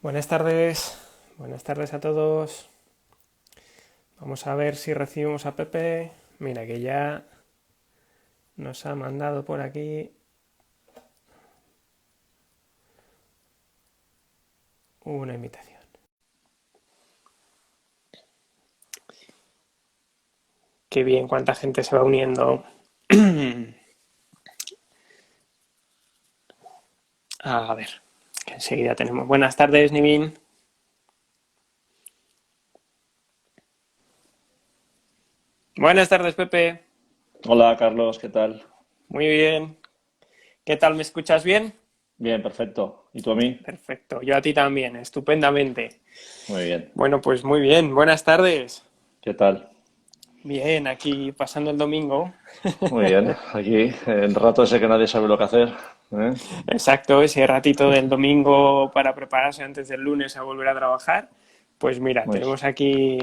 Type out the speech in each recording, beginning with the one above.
Buenas tardes a todos. Vamos a ver si recibimos a Pepe. Mira que ya nos ha mandado por aquí una invitación. Qué bien, cuánta gente se va uniendo. A ver, que enseguida tenemos. Buenas tardes, Nivin. Buenas tardes, Pepe. Hola Carlos, ¿qué tal? Muy bien. ¿Qué tal? ¿Me escuchas bien? Bien, perfecto. ¿Y tú a mí? Perfecto. Yo a ti también, estupendamente. Muy bien. Bueno, pues muy bien. Buenas tardes. ¿Qué tal? Bien, aquí pasando el domingo. Muy bien. Aquí, el rato ese que nadie sabe lo que hacer. ¿Eh? Exacto, ese ratito del domingo para prepararse antes del lunes a volver a trabajar. Pues mira, Muy, tenemos aquí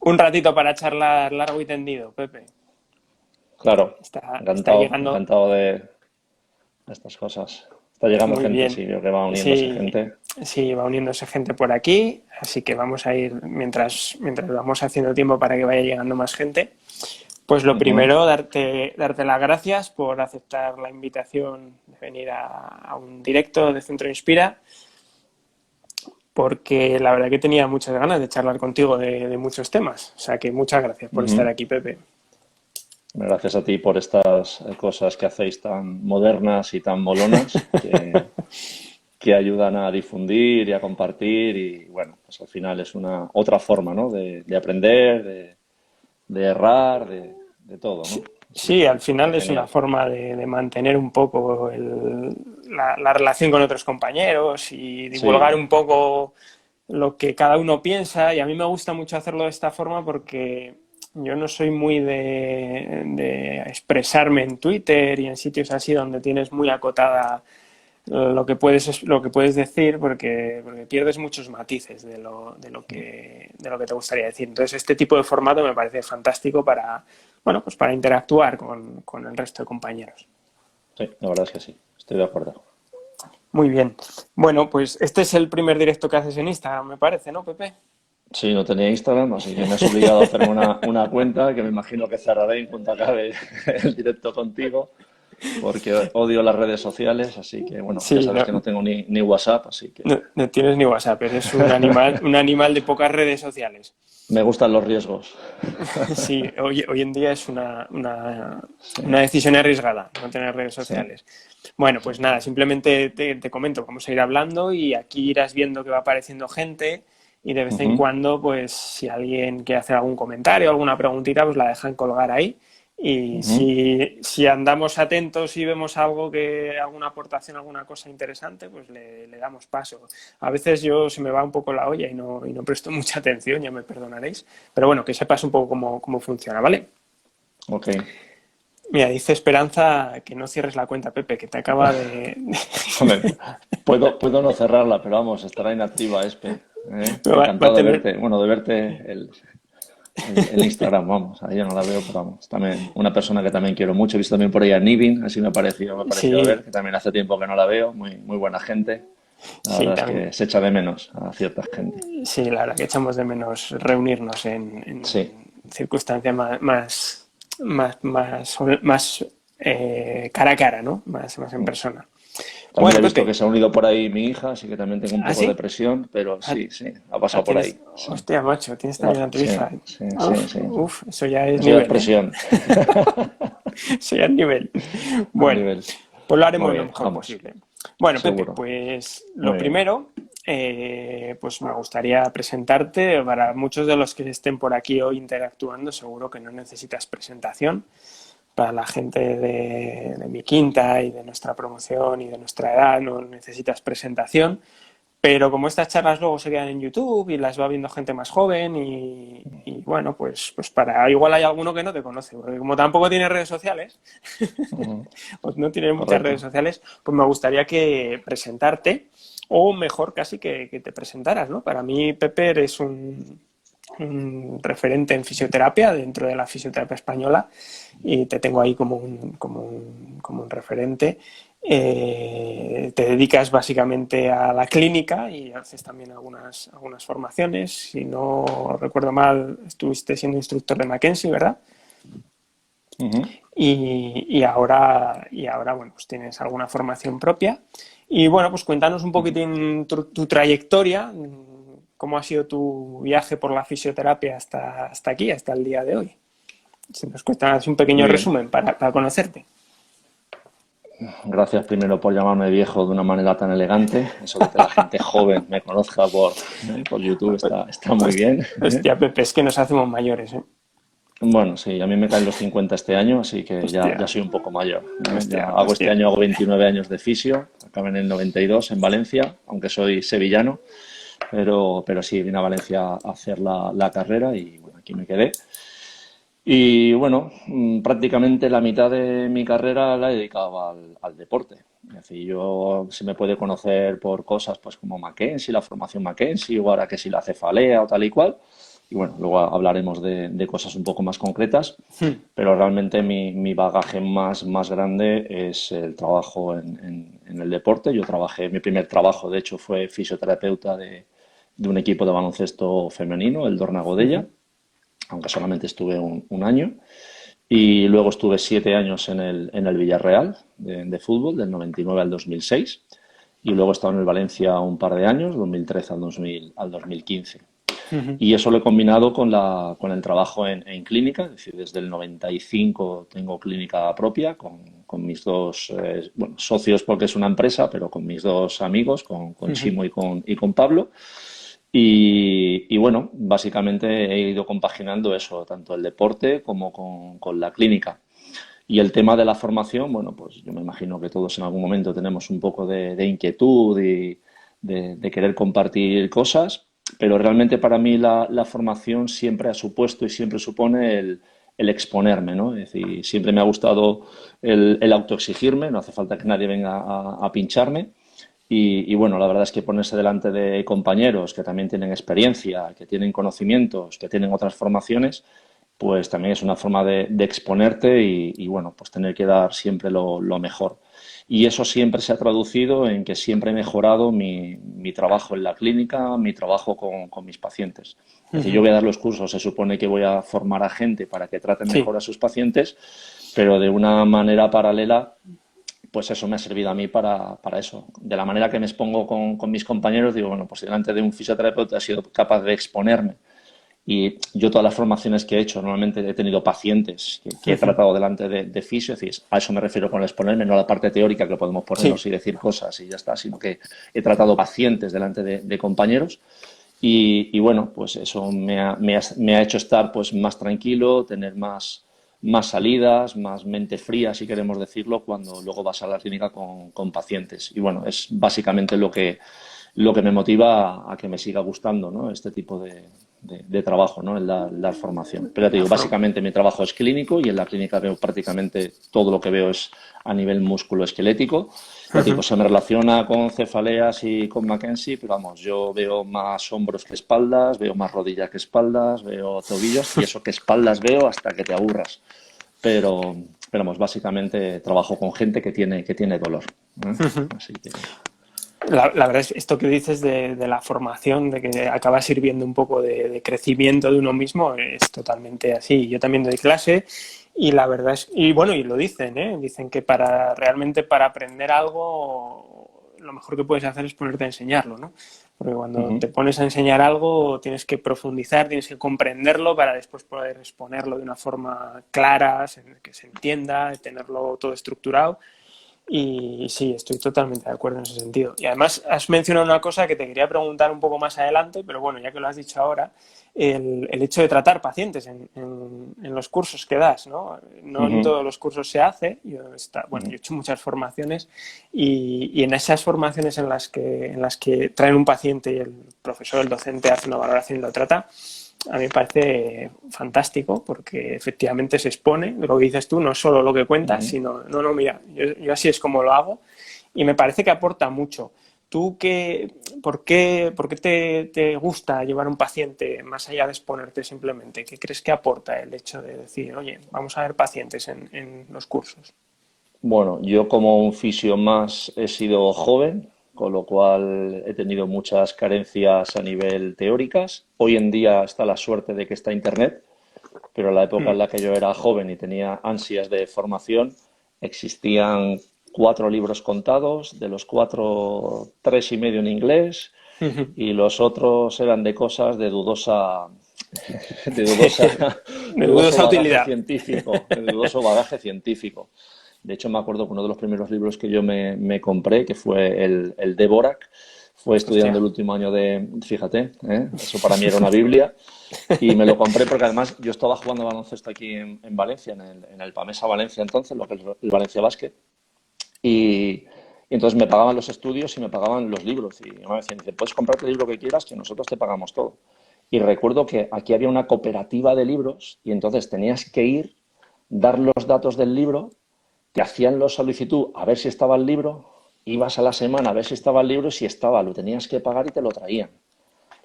un ratito para charlar largo y tendido, Pepe. claro. Está Encantado, llegando encantado de estas cosas. Está llegando muy gente, bien. sí, veo que va uniéndose Sí, gente. sí, va uniéndose gente por aquí, así que vamos a ir mientras vamos haciendo tiempo para que vaya llegando más gente. Pues lo Ujú. primero, darte las gracias por aceptar la invitación de venir a un directo de Centro Inspira, porque la verdad que tenía muchas ganas de charlar contigo de muchos temas. O sea que muchas gracias por estar Ujú. aquí, Pepe. Gracias a ti por estas cosas que hacéis tan modernas y tan molonas que ayudan a difundir y a compartir y bueno, pues al final es una otra forma, ¿no? De aprender, de errar, de todo, ¿no? Así Sí, al que final es una genial. forma de mantener un poco la relación con otros compañeros y divulgar Sí, un poco lo que cada uno piensa. Y a mí me gusta mucho hacerlo de esta forma porque yo no soy muy de expresarme en Twitter y en sitios así donde tienes muy acotada lo que puedes decir porque pierdes muchos matices de lo que te gustaría decir. Entonces, este tipo de formato me parece fantástico bueno, pues para interactuar con el resto de compañeros. sí, la verdad es que sí, estoy de acuerdo. Muy bien. Bueno, pues este es el primer directo que haces en Instagram, me parece, ¿no, Pepe? Sí, no tenía Instagram, así que me has obligado a hacerme una cuenta que me imagino que cerraré en cuanto acabe el directo contigo, porque odio las redes sociales, así que bueno, ya Sí, sabes no, que no tengo ni WhatsApp, así que no tienes ni WhatsApp, eres un animal de pocas redes sociales. me gustan los riesgos. Sí, hoy en día es Sí, una decisión arriesgada no tener redes sí, sociales. Bueno, sí. pues nada, simplemente te comento, vamos a ir hablando y aquí irás viendo que va apareciendo gente y de vez en Ujú, cuando, pues si alguien quiere hacer algún comentario, alguna preguntita, pues la dejan colgar ahí. Y ujú. si andamos atentos y vemos alguna aportación, alguna cosa interesante, pues le damos paso. A veces se me va un poco la olla y no presto mucha atención, ya me perdonaréis. Pero bueno, que sepas un poco cómo funciona, ¿vale? Ok. Mira, dice Esperanza que no cierres la cuenta, Pepe, que te acaba de... Hombre, puedo no cerrarla, pero vamos, estará inactiva, Espe. ¿Eh? va a Encantado de tener... verte, bueno, de verte el Instagram, vamos, ahí yo no la veo, pero vamos, también una persona que también quiero mucho, he visto también por ahí a Nivin, así me ha parecido Sí, ver, que también hace tiempo que no la veo, muy, muy buena gente. La sí, verdad es también. que se echa de menos a cierta gente. Sí, la verdad que echamos de menos reunirnos Sí, en circunstancias más cara a cara, ¿no? Más en persona. también Bueno, he visto que Pepe, se ha unido por ahí mi hija, así que también tengo un ¿ah, poco de sí? presión, pero Ah, sí, sí, ha pasado por tienes... ahí. Sí, Hostia, macho, tienes también a tu sí, hija. sí, sí, Uf, sí. uf, eso ya es Eso ya es nivel, ¿eh? presión. Eso ya es nivel. A Bueno, nivel. pues lo Muy haremos lo bien, mejor vamos, posible. Bueno, Pepe, seguro. pues lo Muy bien. primero, pues me gustaría presentarte. Para muchos de los que estén por aquí hoy interactuando, seguro que no necesitas presentación. Para la gente de mi quinta y de nuestra promoción y de nuestra edad, no necesitas presentación. Pero como estas charlas luego se quedan en YouTube y las va viendo gente más joven y bueno, pues para igual hay alguno que no te conoce, porque como tampoco tiene redes sociales, Ujú. o no tienes muchas redes Correcto. sociales, pues me gustaría que presentarte, o mejor casi que te presentaras, ¿no? Para mí, Pepe, eres un referente en fisioterapia dentro de la fisioterapia española y te tengo ahí como un referente. Te dedicas básicamente a la clínica y haces también algunas formaciones. Si no recuerdo mal, estuviste siendo instructor de Mackenzie, ¿verdad? Ujú. Y ahora, bueno, pues tienes alguna formación propia. Y bueno, pues cuéntanos un poquitín tu trayectoria, cómo ha sido tu viaje por la fisioterapia hasta aquí, hasta el día de hoy. Si nos cuentas un pequeño Muy bien. resumen para conocerte. Gracias primero por llamarme viejo de una manera tan elegante. Eso de que la gente joven me conozca por YouTube está muy bien. Hostia, Pepe, es que nos hacemos mayores, ¿eh? Bueno, sí, a mí me caen los 50 este año, así que ya Hostia, soy un poco mayor, ¿eh? hostia, Este hostia. año hago 29 años de fisio, acabé en el 92 en Valencia, aunque soy sevillano, pero sí, vine a Valencia a hacer la carrera y bueno, aquí me quedé. Y bueno, prácticamente la mitad de mi carrera la he dedicado al deporte. Es decir, yo se me puede conocer por cosas pues como Mackenzie, la formación Mackenzie, o ahora que si la cefalea o tal y cual. Y bueno, luego hablaremos de cosas un poco más concretas, pero realmente mi bagaje más grande es el trabajo en el deporte. Yo trabajé, mi primer trabajo de hecho fue fisioterapeuta de un equipo de baloncesto femenino, el Dorna Godella, aunque solamente estuve un año. Y luego estuve 7 años en el Villarreal de fútbol, del 99 al 2006. Y luego he estado en el Valencia un par de años, 2013 al 2015. Y eso lo he combinado con el trabajo en clínica, es decir, desde el 95 tengo clínica propia con mis dos bueno, socios porque es una empresa, pero con mis dos amigos, con Chimo y con Pablo. Y bueno, básicamente he ido compaginando eso, tanto el deporte como con la clínica. Y el tema de la formación, bueno, pues yo me imagino que todos en algún momento tenemos un poco de inquietud y de querer compartir cosas, pero realmente para mí la formación siempre ha supuesto y siempre supone el exponerme, ¿no? Es decir, siempre me ha gustado el autoexigirme, no hace falta que nadie venga a pincharme. Y bueno, la verdad es que ponerse delante de compañeros que también tienen experiencia, que tienen conocimientos, que tienen otras formaciones, pues también es una forma de exponerte y, bueno, pues tener que dar siempre lo mejor. Y eso siempre se ha traducido en que siempre he mejorado mi trabajo en la clínica, mi trabajo con mis pacientes. Es decir, yo voy a dar los cursos, se supone que voy a formar a gente para que traten Sí. mejor a sus pacientes, pero de una manera paralela pues eso me ha servido a mí para eso. De la manera que me expongo con mis compañeros, digo, bueno, pues delante de un fisioterapeuta he sido capaz de exponerme. Y yo todas las formaciones que he hecho, normalmente he tenido pacientes que he tratado delante de fisio, es decir, a eso me refiero con exponerme, no a la parte teórica que podemos Sí. ponernos y decir cosas y ya está, sino que he tratado pacientes delante de compañeros. Y bueno, pues eso me ha hecho estar pues más tranquilo, tener más salidas, más mente fría, si queremos decirlo, cuando luego vas a la clínica con pacientes. Y bueno, es básicamente lo que me motiva a que me siga gustando, ¿no? Este tipo de trabajo, ¿no? En la formación. Pero ya te La digo, forma. básicamente mi trabajo es clínico y en la clínica veo prácticamente todo lo que veo es a nivel musculoesquelético. Ya te digo, se me relaciona con cefaleas y con Mackenzie, pero vamos, yo veo más hombros que espaldas, veo más rodillas que espaldas, veo tobillos y eso que espaldas veo hasta que te aburras. Pero vamos, básicamente trabajo con gente que tiene dolor, ¿eh? Así que. La verdad es esto que dices de la formación, de que acaba sirviendo un poco de crecimiento de uno mismo, es totalmente así. Yo también doy clase y la verdad es, y bueno, y lo dicen, ¿eh? Dicen que realmente para aprender algo, lo mejor que puedes hacer es ponerte a enseñarlo, ¿no? Porque cuando te Ujú. pones a enseñar algo, tienes que profundizar, tienes que comprenderlo para después poder exponerlo de una forma clara, que se entienda, tenerlo todo estructurado. Y sí, estoy totalmente de acuerdo en ese sentido. Y además has mencionado una cosa que te quería preguntar un poco más adelante, pero bueno, ya que lo has dicho ahora, el hecho de tratar pacientes en los cursos que das, ¿no? No en Ujú. todos los cursos se hace. Bueno, yo he Ujú. hecho muchas formaciones y en esas formaciones en las que traen un paciente y el profesor, el docente hace una valoración y lo trata, a mí me parece fantástico porque efectivamente se expone, lo que dices tú, no solo lo que cuentas, Ujú. sino, no, no, mira, yo así es como lo hago y me parece que aporta mucho. ¿Por qué te gusta llevar un paciente más allá de exponerte simplemente? ¿Qué crees que aporta el hecho de decir, oye, vamos a ver pacientes en los cursos? Bueno, yo como un fisio más he sido joven, con lo cual he tenido muchas carencias a nivel teóricas. Hoy en día está la suerte de que está Internet, pero en la época en Mm. la que yo era joven y tenía ansias de formación, existían 4 libros contados, de los 4, 3 y medio en inglés, y los otros eran de cosas de dudosa, De de dudoso dudosa bagaje utilidad. científico, de dudoso bagaje científico. De hecho, me acuerdo que uno de los primeros libros que yo me compré, que fue el de Borac, fue estudiando Hostia. el último año fíjate, eso para mí era una Biblia, y me lo compré porque además yo estaba jugando baloncesto aquí en Valencia, en el Pamesa Valencia entonces, lo que es el Valencia Basket, y entonces me pagaban los estudios y me pagaban los libros. Y me decían, dice, puedes comprarte el libro que quieras, que nosotros te pagamos todo. Y recuerdo que aquí había una cooperativa de libros y entonces tenías que ir, dar los datos del libro, te hacían la solicitud a ver si estaba el libro, ibas a la semana a ver si estaba el libro y si estaba, lo tenías que pagar y te lo traían.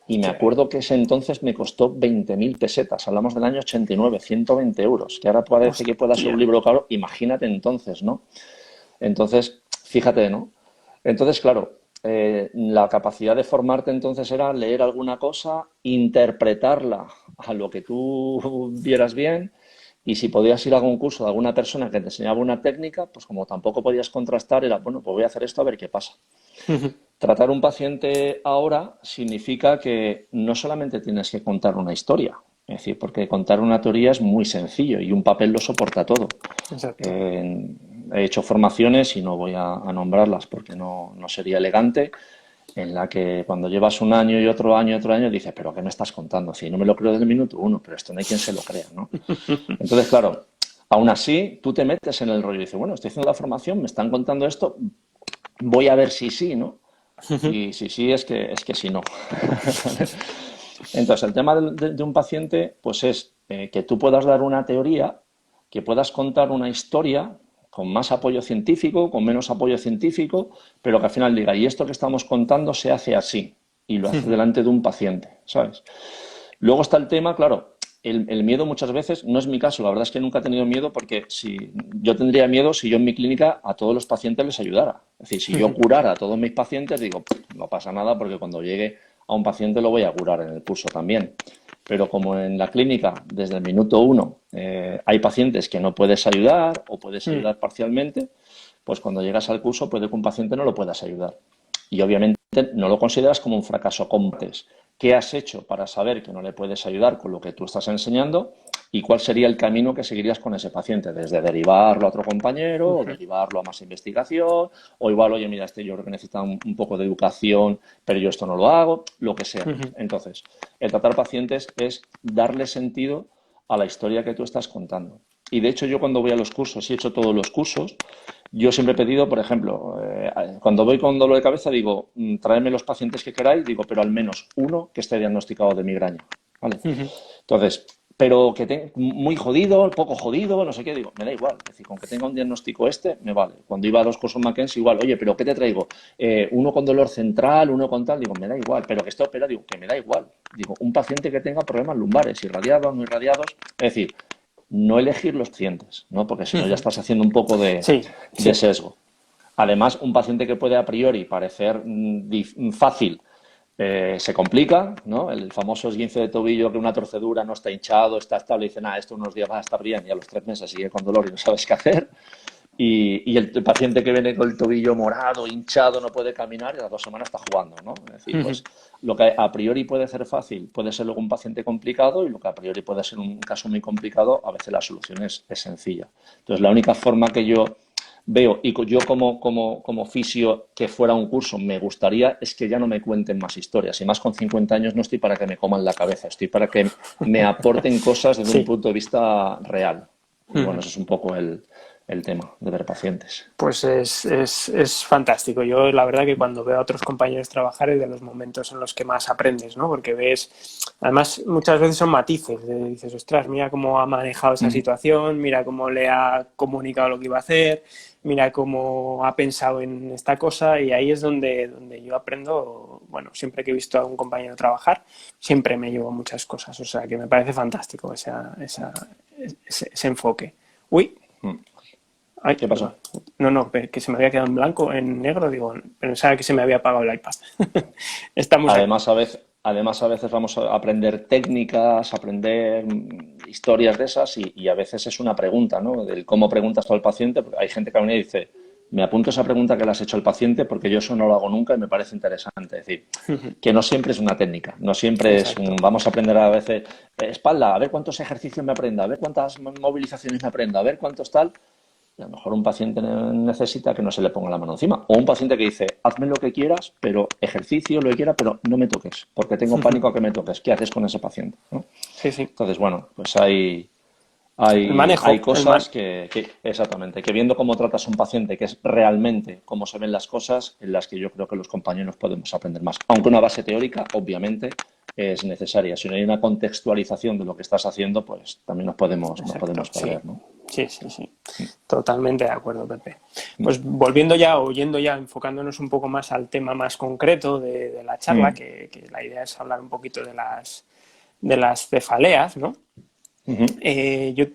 Y me Hostia. acuerdo que ese entonces me costó 20.000 pesetas, hablamos del año 89, 120 euros, que ahora parece que pueda ser un Hostia. libro caro, imagínate entonces, ¿no? Entonces, fíjate, ¿no? Entonces, claro, la capacidad de formarte entonces era leer alguna cosa, interpretarla a lo que tú vieras bien y si podías ir a algún curso de alguna persona que te enseñaba una técnica, pues como tampoco podías contrastar, era, bueno, pues voy a hacer esto a ver qué pasa. Tratar un paciente ahora significa que no solamente tienes que contar una historia, es decir, porque contar una teoría es muy sencillo y un papel lo soporta todo. Exacto. Eh, He hecho formaciones y no voy a nombrarlas porque no sería elegante, en la que cuando llevas un año y otro año, dices, pero ¿qué me estás contando? Si no me lo creo desde el minuto uno, pero esto no hay quien se lo crea, ¿no? Entonces, claro, aún así, tú te metes en el rollo y dices, bueno, estoy haciendo la formación, me están contando esto, voy a ver si sí, ¿no? Y si sí, es que si no. Entonces, el tema de un paciente, pues es que tú puedas dar una teoría, que puedas contar una historia con más apoyo científico, con menos apoyo científico, pero que al final diga, y esto que estamos contando se hace así, y lo hace delante de un paciente, ¿sabes? Luego está el tema, claro, el miedo muchas veces, no es mi caso, la verdad es que nunca he tenido miedo porque si yo tendría miedo si yo en mi clínica a todos los pacientes les ayudara. Es decir, si yo curara a todos mis pacientes, digo, no pasa nada porque cuando llegue a un paciente lo voy a curar en el curso también. Pero como en la clínica, desde el minuto uno, hay pacientes que no puedes ayudar o puedes ayudar parcialmente, pues cuando llegas al curso puede que un paciente no lo puedas ayudar. Y obviamente no lo consideras como un fracaso completo. ¿Qué has hecho para saber que no le puedes ayudar con lo que tú estás enseñando? ¿Y cuál sería el camino que seguirías con ese paciente? Desde derivarlo a otro compañero, o derivarlo a más investigación, o igual, oye, mira, yo creo que necesita un poco de educación, pero yo esto no lo hago, lo que sea. Entonces, el tratar pacientes es darle sentido a la historia que tú estás contando. Y de hecho, yo cuando voy a los cursos, y he hecho todos los cursos, yo siempre he pedido, por ejemplo, cuando voy con dolor de cabeza, digo, traedme los pacientes que queráis, digo, pero al menos uno que esté diagnosticado de migraña. ¿Vale? Entonces, pero que tenga muy jodido, poco jodido, no sé qué, digo, me da igual. Es decir, con que tenga un diagnóstico me vale. Cuando iba a los cursos Mackenzie, igual, oye, pero ¿qué te traigo? Uno con dolor central, uno con tal, digo, me da igual. Pero que esté operado, digo, que me da igual. Digo, un paciente que tenga problemas lumbares, irradiados, no irradiados. Es decir, no elegir los pacientes, ¿no? Porque si no ya estás haciendo un poco Sí, de sí. sesgo. Además, un paciente que puede a priori parecer fácil se complica, ¿no? El famoso esguince de tobillo que una torcedura no está hinchado, está estable y dice, nada, esto unos días va a estar bien y a los 3 meses sigue con dolor y no sabes qué hacer. Y el paciente que viene con el tobillo morado, hinchado, no puede caminar y a las 2 semanas está jugando, ¿no? Es decir, pues lo que a priori puede ser fácil puede ser luego un paciente complicado y lo que a priori puede ser un caso muy complicado, a veces la solución es sencilla. Entonces, la única forma que yo veo y yo como fisio que fuera un curso me gustaría es que ya no me cuenten más historias. Y más con 50 años no estoy para que me coman la cabeza, estoy para que me aporten cosas desde un Sí. punto de vista real. Y bueno, ese es un poco el tema de ver pacientes. Pues es fantástico. Yo la verdad que cuando veo a otros compañeros trabajar es de los momentos en los que más aprendes, ¿no? Porque ves, además muchas veces son matices, dices, ostras, mira cómo ha manejado esa Mm, situación, mira cómo le ha comunicado lo que iba a hacer, mira cómo ha pensado en esta cosa y ahí es donde yo aprendo, bueno, siempre que he visto a un compañero trabajar, siempre me llevo muchas cosas, o sea que me parece fantástico ese enfoque. Uy, mm. ay, ¿Qué pasó? no, no, que se me había quedado en blanco, en negro, digo, pensaba que se me había apagado el iPad. Estamos aquí. Además, a veces vamos a aprender técnicas, aprender historias de esas y a veces es una pregunta, ¿no? Del cómo preguntas tú al paciente, porque hay gente que viene y dice, me apunto esa pregunta que le has hecho al paciente porque yo eso no lo hago nunca y me parece interesante. Es decir, que no siempre es una técnica, no siempre es un, Exacto. vamos a aprender a veces espalda, a ver cuántos ejercicios me aprendo, a ver cuántas movilizaciones me aprendo, a ver cuántos tal. Y a lo mejor un paciente necesita que no se le ponga la mano encima. O un paciente que dice, hazme lo que quieras, pero ejercicio, lo que quieras, pero no me toques, porque tengo pánico a que me toques. ¿Qué haces con ese paciente? ¿No? Sí, sí. Entonces, bueno, pues El hay manejo, cosas exactamente, que viendo cómo tratas a un paciente, que es realmente cómo se ven las cosas, en las que yo creo que los compañeros podemos aprender más. Aunque una base teórica, obviamente, es necesaria. Si no hay una contextualización de lo que estás haciendo, pues también nos exacto, podemos sí. perder, ¿no? Sí, sí, sí. Totalmente de acuerdo, Pepe. Pues volviendo ya, o yendo ya, enfocándonos un poco más al tema más concreto de la charla, Mm, que la idea es hablar un poquito de las cefaleas, ¿no? ujú,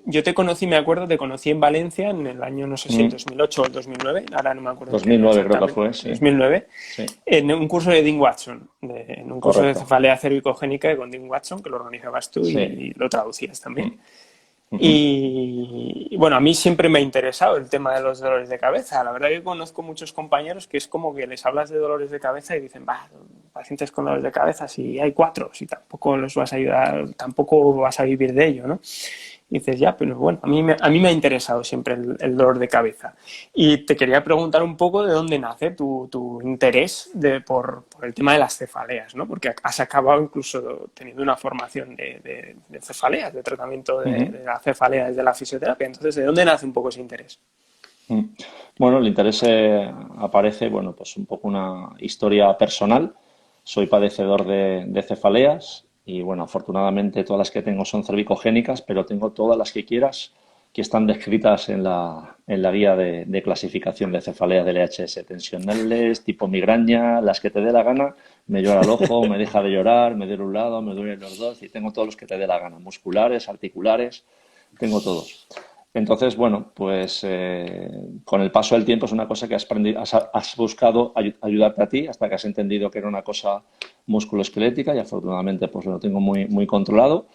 Yo te conocí, me acuerdo, te conocí en Valencia en el año, no sé si el mm. 2008 o el 2009, ahora no me acuerdo en qué año 2009 creo que exactamente, fue, sí, 2009, sí, en un curso de Dean Watson, en un curso de correcto, cefalea cervicogénica con Dean Watson, que lo organizabas tú sí, y lo traducías también. mm, ujú, Y bueno, a mí siempre me ha interesado el tema de los dolores de cabeza. La verdad que conozco muchos compañeros que es como que les hablas de dolores de cabeza y dicen, va, pacientes con dolores de cabeza, si hay 4, si tampoco los vas a ayudar, tampoco vas a vivir de ello, ¿no? Y dices, ya, pero bueno, a mí me ha interesado siempre el dolor de cabeza. Y te quería preguntar un poco de dónde nace tu interés por el tema de las cefaleas, ¿no? Porque has acabado incluso teniendo una formación de cefaleas, de tratamiento ujú, de la cefalea desde la fisioterapia. Entonces, ¿de dónde nace un poco ese interés? mm. Bueno, el interés aparece, bueno, pues un poco una historia personal. Soy padecedor de cefaleas y, bueno, afortunadamente todas las que tengo son cervicogénicas, pero tengo todas las que quieras que están descritas en la guía de clasificación de cefaleas del EHS. Tensionales, tipo migraña, las que te dé la gana. Me llora el ojo, me deja de llorar, me duele un lado, me duelen los dos y tengo todos los que te dé la gana. Musculares, articulares, tengo todos. Entonces, bueno, pues con el paso del tiempo es una cosa que has buscado ayudarte a ti hasta que has entendido que era una cosa musculoesquelética y afortunadamente pues lo tengo muy, muy controlado.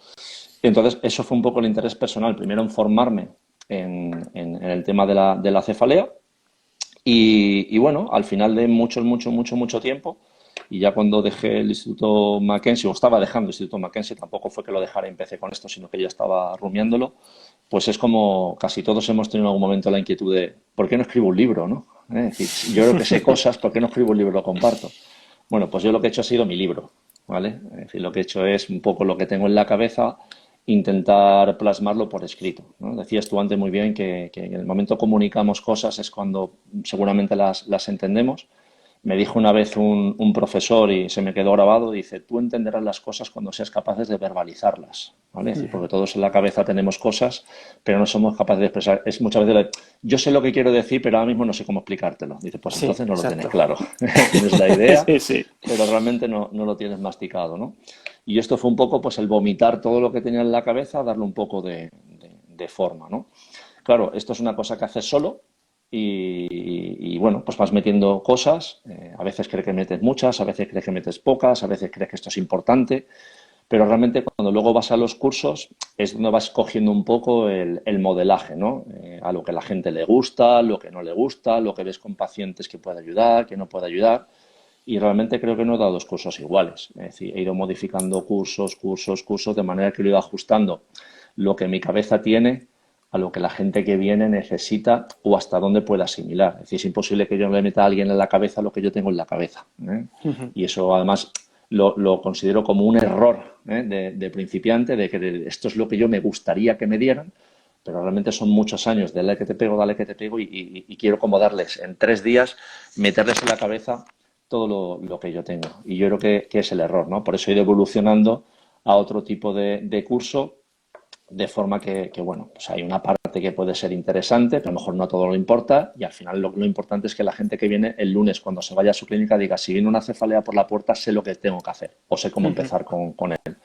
Y entonces eso fue un poco el interés personal, primero en formarme en el tema de la cefalea y bueno, al final de mucho tiempo, y ya cuando dejé el Instituto Mackenzie, o estaba dejando el Instituto Mackenzie, tampoco fue que lo dejara y empecé con esto, sino que ya estaba rumiándolo, pues es como casi todos hemos tenido en algún momento la inquietud de, ¿por qué no escribo un libro, no? Es decir, yo creo que sé cosas, ¿por qué no escribo un libro y lo comparto? Bueno, pues yo lo que he hecho ha sido mi libro, ¿vale? Es decir, lo que he hecho es un poco lo que tengo en la cabeza, intentar plasmarlo por escrito, ¿no? Decías tú antes muy bien que en el momento comunicamos cosas es cuando seguramente las entendemos. Me dijo una vez un profesor y se me quedó grabado, dice, tú entenderás las cosas cuando seas capaces de verbalizarlas, ¿vale? Es decir, porque todos en la cabeza tenemos cosas, pero no somos capaces de expresar. Es muchas veces, yo sé lo que quiero decir, pero ahora mismo no sé cómo explicártelo. Dice, pues Sí, entonces no lo tienes exacto. claro. Tienes la idea, Sí, sí. pero realmente no lo tienes masticado, ¿no? Y esto fue un poco, pues, el vomitar todo lo que tenía en la cabeza, darle un poco de forma, ¿no? Claro, esto es una cosa que haces solo y, bueno, pues vas metiendo cosas. A veces crees que metes muchas, a veces crees que metes pocas, a veces crees que esto es importante, pero realmente cuando luego vas a los cursos es donde vas cogiendo un poco el modelaje, ¿no? A lo que a la gente le gusta, lo que no le gusta, lo que ves con pacientes que puede ayudar, que no puede ayudar. Y realmente creo que no he dado dos cursos iguales. Es decir, he ido modificando cursos, de manera que lo he ido ajustando lo que mi cabeza tiene a lo que la gente que viene necesita o hasta dónde puede asimilar. Es decir, es imposible que yo le meta a alguien en la cabeza lo que yo tengo en la cabeza, ¿eh? Y eso además lo considero como un error, ¿eh? De principiante, de que esto es lo que yo me gustaría que me dieran, pero realmente son muchos años de dale que te pego y quiero como darles en 3 días, meterles en la cabeza todo lo que yo tengo. Y yo creo que es el error, ¿no? Por eso he ido evolucionando a otro tipo de curso, de forma que, bueno, pues hay una parte que puede ser interesante, pero a lo mejor no todo lo importa, y al final lo importante es que la gente que viene el lunes, cuando se vaya a su clínica, diga, si viene una cefalea por la puerta, sé lo que tengo que hacer, o sé cómo Ujú. empezar con él.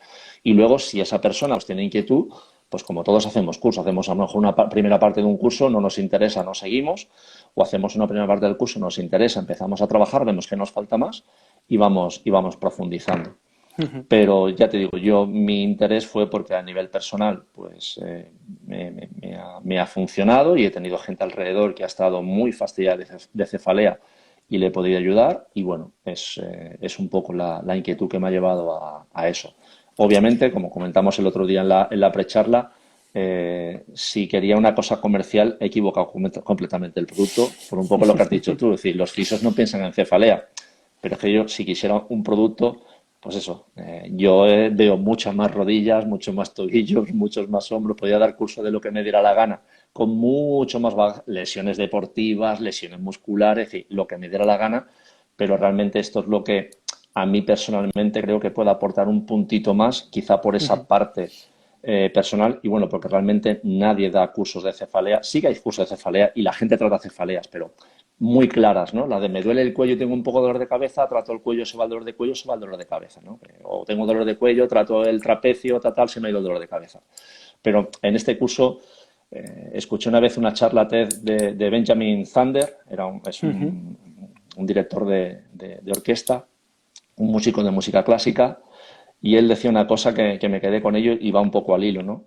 Y luego, si esa persona pues, tiene inquietud, pues como todos hacemos curso, hacemos a lo mejor una primera parte de un curso, no nos interesa, no seguimos, o hacemos una primera parte del curso, nos interesa, empezamos a trabajar, vemos que nos falta más y vamos profundizando. Ujú. Pero ya te digo, mi interés fue porque a nivel personal, pues me ha funcionado y he tenido gente alrededor que ha estado muy fastidiada de cefalea y le he podido ayudar. Y bueno, es un poco la inquietud que me ha llevado a eso. Obviamente, como comentamos el otro día en la precharla, si quería una cosa comercial, he equivocado completamente el producto, por un poco lo que has dicho tú. Es decir, los fisios no piensan en cefalea, pero es que yo, si quisiera un producto, pues eso, yo veo muchas más rodillas, muchos más tobillos, muchos más hombros, podría dar curso de lo que me diera la gana, con mucho más lesiones deportivas, lesiones musculares, es decir, lo que me diera la gana, pero realmente esto es lo que a mí personalmente creo que puede aportar un puntito más, quizá por esa Ujú. parte personal, y bueno, porque realmente nadie da cursos de cefalea, sí que hay cursos de cefalea y la gente trata cefaleas, pero muy claras, ¿no? La de me duele el cuello y tengo un poco de dolor de cabeza, trato el cuello, se va el dolor de cuello, se va el dolor de cabeza, ¿no? O tengo dolor de cuello, trato el trapecio, tal, se me ha ido el dolor de cabeza. Pero en este curso escuché una vez una charla TED de Benjamin Zander, es Ujú. un director de orquesta, un músico de música clásica, y él decía una cosa que me quedé con ello y va un poco al hilo, ¿no?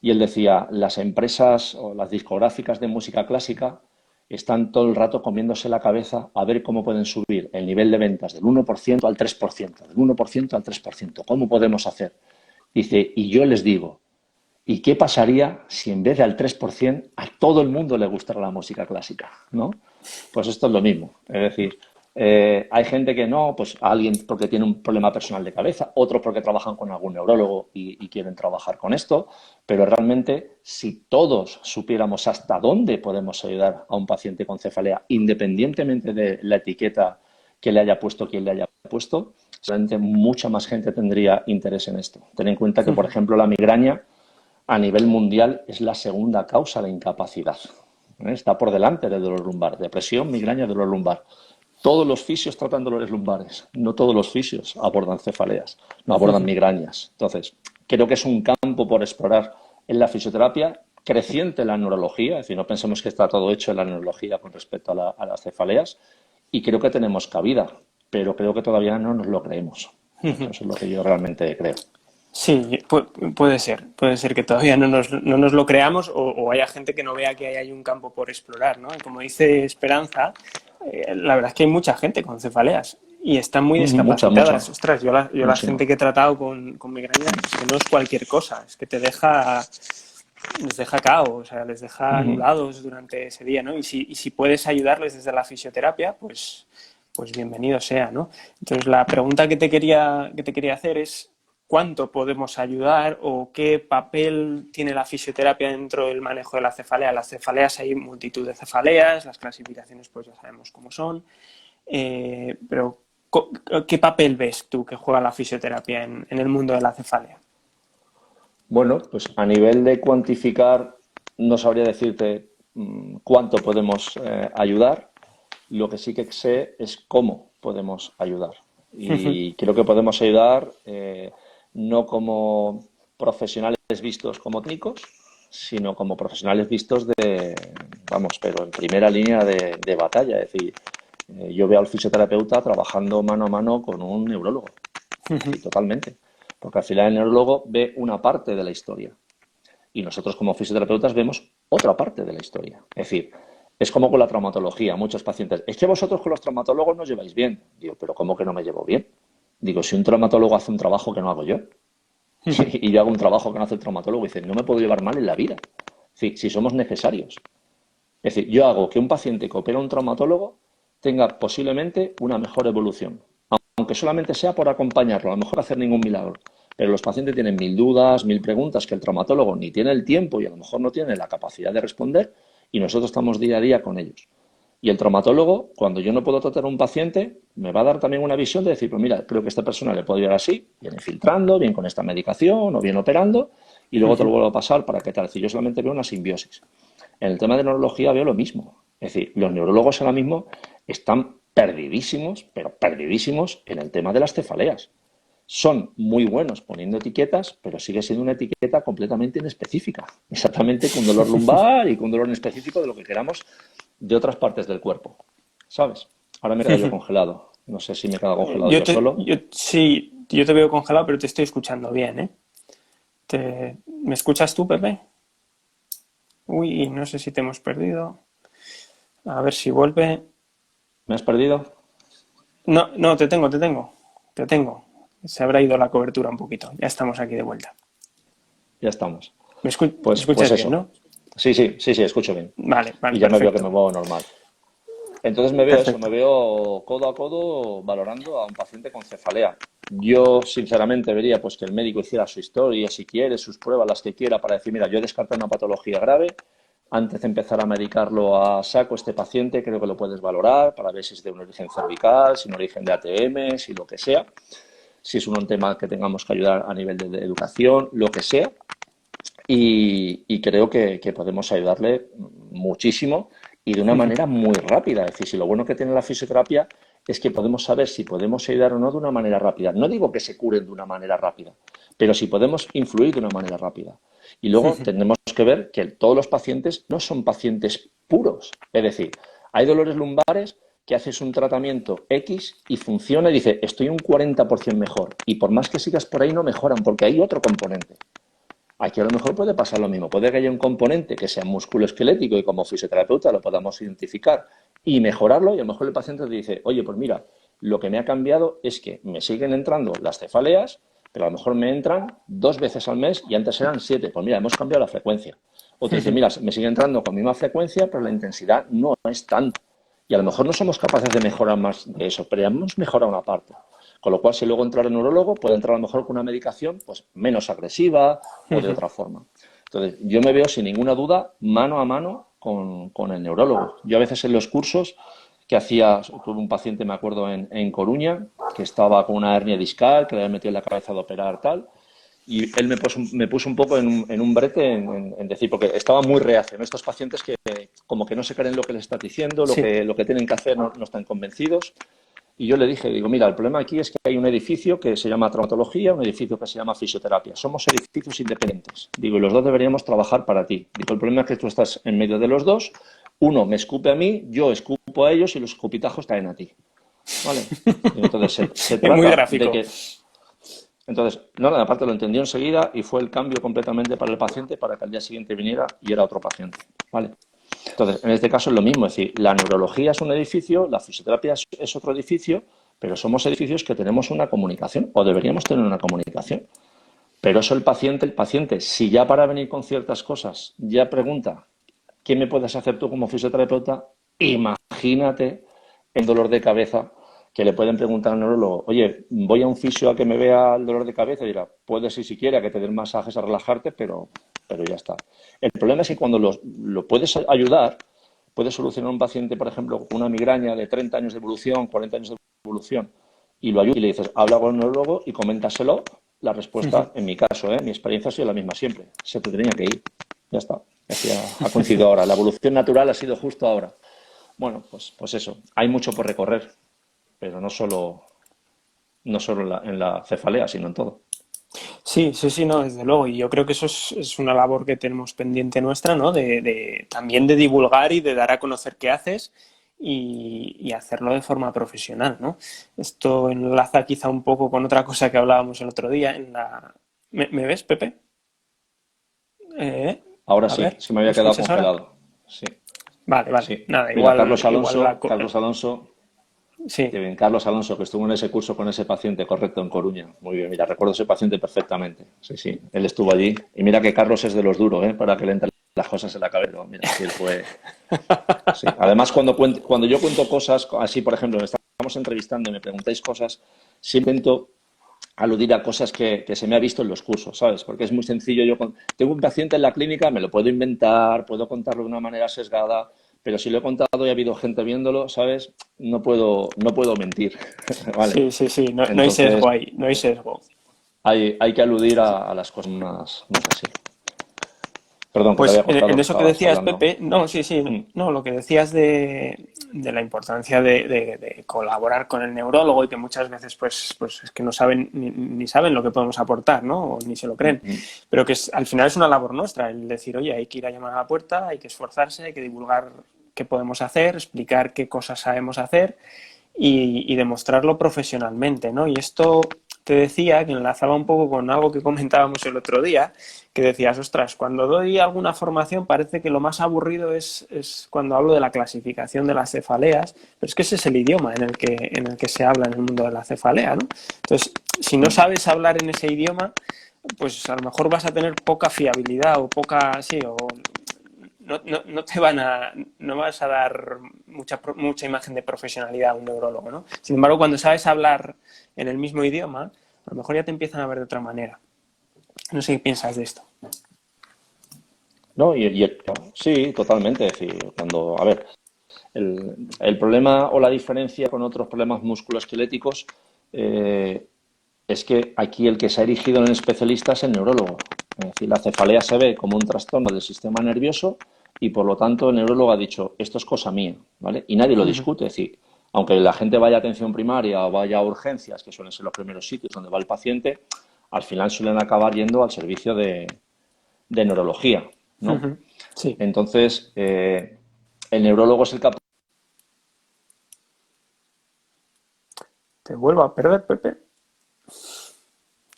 Y él decía, las empresas o las discográficas de música clásica están todo el rato comiéndose la cabeza a ver cómo pueden subir el nivel de ventas del 1% al 3%, del 1% al 3%. ¿Cómo podemos hacer? Dice, y yo les digo, ¿y qué pasaría si en vez de al 3% a todo el mundo le gustara la música clásica? ¿No? Pues esto es lo mismo. Es decir, hay gente que no, pues alguien porque tiene un problema personal de cabeza, otros porque trabajan con algún neurólogo y quieren trabajar con esto, pero realmente si todos supiéramos hasta dónde podemos ayudar a un paciente con cefalea, independientemente de la etiqueta que le haya puesto quien le haya puesto, realmente mucha más gente tendría interés en esto. Ten en cuenta que, por Ujú. ejemplo, la migraña a nivel mundial es la segunda causa de incapacidad. Está por delante del dolor lumbar. Depresión, migraña, dolor lumbar. Todos los fisios tratan dolores lumbares, no todos los fisios abordan cefaleas, no abordan Ujú. migrañas. Entonces, creo que es un campo por explorar en la fisioterapia, creciente en la neurología, es decir, no pensemos que está todo hecho en la neurología con respecto a las cefaleas, y creo que tenemos cabida, pero creo que todavía no nos lo creemos. Eso Ujú. es lo que yo realmente creo. Sí, puede ser que todavía no nos lo creamos o haya gente que no vea que ahí hay un campo por explorar, ¿no? Y como dice Esperanza, la verdad es que hay mucha gente con cefaleas y están muy Mucha, mucha. discapacitadas. Ostras, yo la Muchísima. gente que he tratado con migraña es que no es cualquier cosa, es que les deja cao, o sea, les deja anulados durante ese día, ¿no? Y si puedes ayudarles desde la fisioterapia, pues bienvenido sea, ¿no? Entonces la pregunta que te quería hacer es cuánto podemos ayudar o qué papel tiene la fisioterapia dentro del manejo de la cefalea. Las cefaleas hay multitud de cefaleas, las clasificaciones pues ya sabemos cómo son, pero ¿qué papel ves tú que juega la fisioterapia en el mundo de la cefalea? Bueno, pues a nivel de cuantificar, no sabría decirte cuánto podemos ayudar. Lo que sí que sé es cómo podemos ayudar. Y creo que podemos ayudar no como profesionales vistos como técnicos, sino como profesionales vistos vamos, pero en primera línea de batalla. Es decir, yo veo al fisioterapeuta trabajando mano a mano con un neurólogo. Sí, totalmente. Porque al final el neurólogo ve una parte de la historia y nosotros como fisioterapeutas vemos otra parte de la historia. Es decir, es como con la traumatología. Muchos pacientes, es que vosotros con los traumatólogos no os lleváis bien. Digo, pero ¿cómo que no me llevo bien? Digo, si un traumatólogo hace un trabajo que no hago yo y yo hago un trabajo que no hace el traumatólogo, dice, no me puedo llevar mal en la vida. Sí, si somos necesarios. Es decir, yo hago que un paciente que opera a un traumatólogo tenga posiblemente una mejor evolución, aunque solamente sea por acompañarlo, a lo mejor hacer ningún milagro, Pero los pacientes tienen 1000 dudas, 1000 preguntas que el traumatólogo ni tiene el tiempo y a lo mejor no tiene la capacidad de responder y nosotros estamos día a día con ellos. Y el traumatólogo, cuando yo no puedo tratar a un paciente, me va a dar también una visión de decir, pues mira, creo que a esta persona le puedo llegar así, bien infiltrando, bien con esta medicación o bien operando, y luego te lo vuelvo a pasar para que tal. Es decir, yo solamente veo una simbiosis. En el tema de neurología veo lo mismo. Es decir, los neurólogos ahora mismo están perdidísimos, pero perdidísimos en el tema de las cefaleas. Son muy buenos poniendo etiquetas, pero sigue siendo una etiqueta completamente inespecífica. Exactamente con dolor lumbar y con dolor inespecífico de lo que queramos de otras partes del cuerpo. ¿Sabes? Ahora me he quedado yo congelado. No sé si me he quedado congelado yo solo. Sí, yo te veo congelado, pero te estoy escuchando bien, ¿eh? ¿Me escuchas tú, Pepe? Uy, no sé si te hemos perdido. A ver si vuelve. ¿Me has perdido? No, no, te tengo. Se habrá ido la cobertura un poquito. Ya estamos aquí de vuelta. Ya estamos. ¿Me Pues escuchas bien, eso. no? Sí, escucho bien. Vale, Y vale, ya me veo que me perfecto. muevo normal. Entonces me veo eso, me Perfecto. veo codo a codo valorando a un paciente con cefalea. Yo, sinceramente, vería pues que el médico hiciera su historia, si quiere, sus pruebas, las que quiera, para decir, mira, yo he descartado una patología grave, antes de empezar a medicarlo a saco este paciente, creo que lo puedes valorar para ver si es de un origen cervical, si es un origen de ATM, si lo que sea, si es un tema que tengamos que ayudar a nivel de educación, lo que sea, y creo que podemos ayudarle muchísimo y de una manera muy rápida. Es decir, si lo bueno que tiene la fisioterapia es que podemos saber si podemos ayudar o no de una manera rápida. No digo que se curen de una manera rápida, pero si podemos influir de una manera rápida. Y luego tenemos que ver que todos los pacientes no son pacientes puros. Es decir, hay dolores lumbares que haces un tratamiento X y funciona y dice, estoy un 40% mejor. Y por más que sigas por ahí no mejoran porque hay otro componente. Aquí a lo mejor puede pasar lo mismo. Puede que haya un componente que sea musculoesquelético y como fisioterapeuta lo podamos identificar y mejorarlo y a lo mejor el paciente te dice, oye, pues mira, lo que me ha cambiado es que me siguen entrando las cefaleas, pero a lo mejor me entran 2 veces al mes y antes eran 7. Pues mira, hemos cambiado la frecuencia. O te dice, mira, me sigue entrando con misma frecuencia, pero la intensidad no es tanta. Y a lo mejor no somos capaces de mejorar más de eso, pero ya hemos mejorado una parte. Con lo cual, si luego entra el neurólogo, puede entrar a lo mejor con una medicación pues, menos agresiva o de otra forma. Entonces, yo me veo sin ninguna duda mano a mano con el neurólogo. Yo a veces en los cursos que hacía, tuve un paciente, me acuerdo, en Coruña, que estaba con una hernia discal, que le había metido en la cabeza de operar tal, y él me puso un poco en un brete en decir, porque estaba muy reacio, ¿no? Estos pacientes que como que no se creen lo que les está diciendo, Sí. lo que tienen que hacer no están convencidos. Y yo le dije, digo, mira, el problema aquí es que hay un edificio que se llama traumatología, un edificio que se llama fisioterapia. Somos edificios independientes. Digo, y los dos deberíamos trabajar para ti. Digo, el problema es que tú estás en medio de los dos. Uno me escupe a mí, yo escupo a ellos y los escupitajos caen a ti. ¿Vale? Y entonces se Es muy trata de gráfico. que... Entonces, no, aparte lo entendió enseguida y fue el cambio completamente para el paciente para que al día siguiente viniera y era otro paciente. ¿Vale? Entonces, en este caso es lo mismo, es decir, la neurología es un edificio, la fisioterapia es otro edificio, pero somos edificios que tenemos una comunicación o deberíamos tener una comunicación. Pero eso el paciente, si ya para venir con ciertas cosas ya pregunta, ¿qué me puedes hacer tú como fisioterapeuta? Imagínate el dolor de cabeza que le pueden preguntar al neurólogo, oye, voy a un fisio a que me vea el dolor de cabeza y dirá, puedes ir si quiere a que te den masajes a relajarte, pero ya está. El problema es que cuando lo puedes ayudar, puedes solucionar a un paciente, por ejemplo, con una migraña de 30 años de evolución, 40 años de evolución, y lo ayudas y le dices, habla con el neurólogo y coméntaselo, la respuesta, en mi caso, mi experiencia ha sido la misma siempre. Se te tenía que ir. Ya está. Ha coincidido ahora. La evolución natural ha sido justo ahora. Bueno, pues eso. Hay mucho por recorrer, pero no solo en la cefalea, sino en todo. Sí, sí, sí, no, desde luego. Y yo creo que eso es una labor que tenemos pendiente nuestra, ¿no? También de divulgar y de dar a conocer qué haces y hacerlo de forma profesional, ¿no? Esto enlaza quizá un poco con otra cosa que hablábamos el otro día ¿Me ves, Pepe? Eh, Ahora a sí, ver, se me ¿me había quedado escuchas ahora? congelado. Sí, Vale, vale. sí. Nada, Mira, igual Qué sí. bien, Carlos Alonso, que estuvo en ese curso con ese paciente, correcto, en Coruña. Muy bien, mira, recuerdo ese paciente perfectamente. Sí, sí, él estuvo allí. Y mira que Carlos es de los duros, ¿eh? Para que le entren las cosas en la cabeza. Mira, sí, él fue. Sí. Además, cuando yo cuento cosas así, por ejemplo, me estamos entrevistando y me preguntáis cosas, sí intento aludir a cosas que se me ha visto en los cursos, ¿sabes? Porque es muy sencillo. Tengo un paciente en la clínica, me lo puedo inventar, puedo contarlo de una manera sesgada, pero si lo he contado y ha habido gente viéndolo, ¿sabes? No puedo mentir, ¿vale? Sí, sí, sí, no, no hay Entonces, sesgo ahí, no hay sesgo. hay que aludir a las cosas más así. Perdón, que te Pues había cortado, en que eso que estabas decías, hablando. Pepe, no, sí, sí, Mm, no, lo que decías de la importancia de colaborar con el neurólogo y que muchas veces pues es que no saben ni saben lo que podemos aportar, ¿no? O ni se lo mm, creen. mm. Pero que al final es una labor nuestra, el decir, oye, hay que ir a llamar a la puerta, hay que esforzarse, hay que divulgar qué podemos hacer, explicar qué cosas sabemos hacer y demostrarlo profesionalmente, ¿no? Y esto te decía que enlazaba un poco con algo que comentábamos el otro día, que decías, ostras, cuando doy alguna formación parece que lo más aburrido es cuando hablo de la clasificación de las cefaleas, pero es que ese es el idioma en el que se habla en el mundo de la cefalea, ¿no? Entonces, si no sabes hablar en ese idioma, pues a lo mejor vas a tener poca fiabilidad o poca, sí, o no te van a, no vas a dar mucha imagen de profesionalidad a un neurólogo, ¿no? Sin embargo, cuando sabes hablar en el mismo idioma, a lo mejor ya te empiezan a ver de otra manera. No sé qué piensas de esto. No, sí, totalmente. Es decir, a ver, el problema o la diferencia con otros problemas musculoesqueléticos eh, es que aquí el que se ha erigido en el especialista es el neurólogo. Es decir, la cefalea se ve como un trastorno del sistema nervioso y por lo tanto el neurólogo ha dicho, esto es cosa mía, ¿vale? Y nadie lo Uh -huh. discute. Es decir, aunque la gente vaya a atención primaria o vaya a urgencias, que suelen ser los primeros sitios donde va el paciente, al final suelen acabar yendo al servicio de neurología, Uh ¿no? -huh. Sí. Entonces, el neurólogo es el capaz. Te vuelvo a perder, Pepe.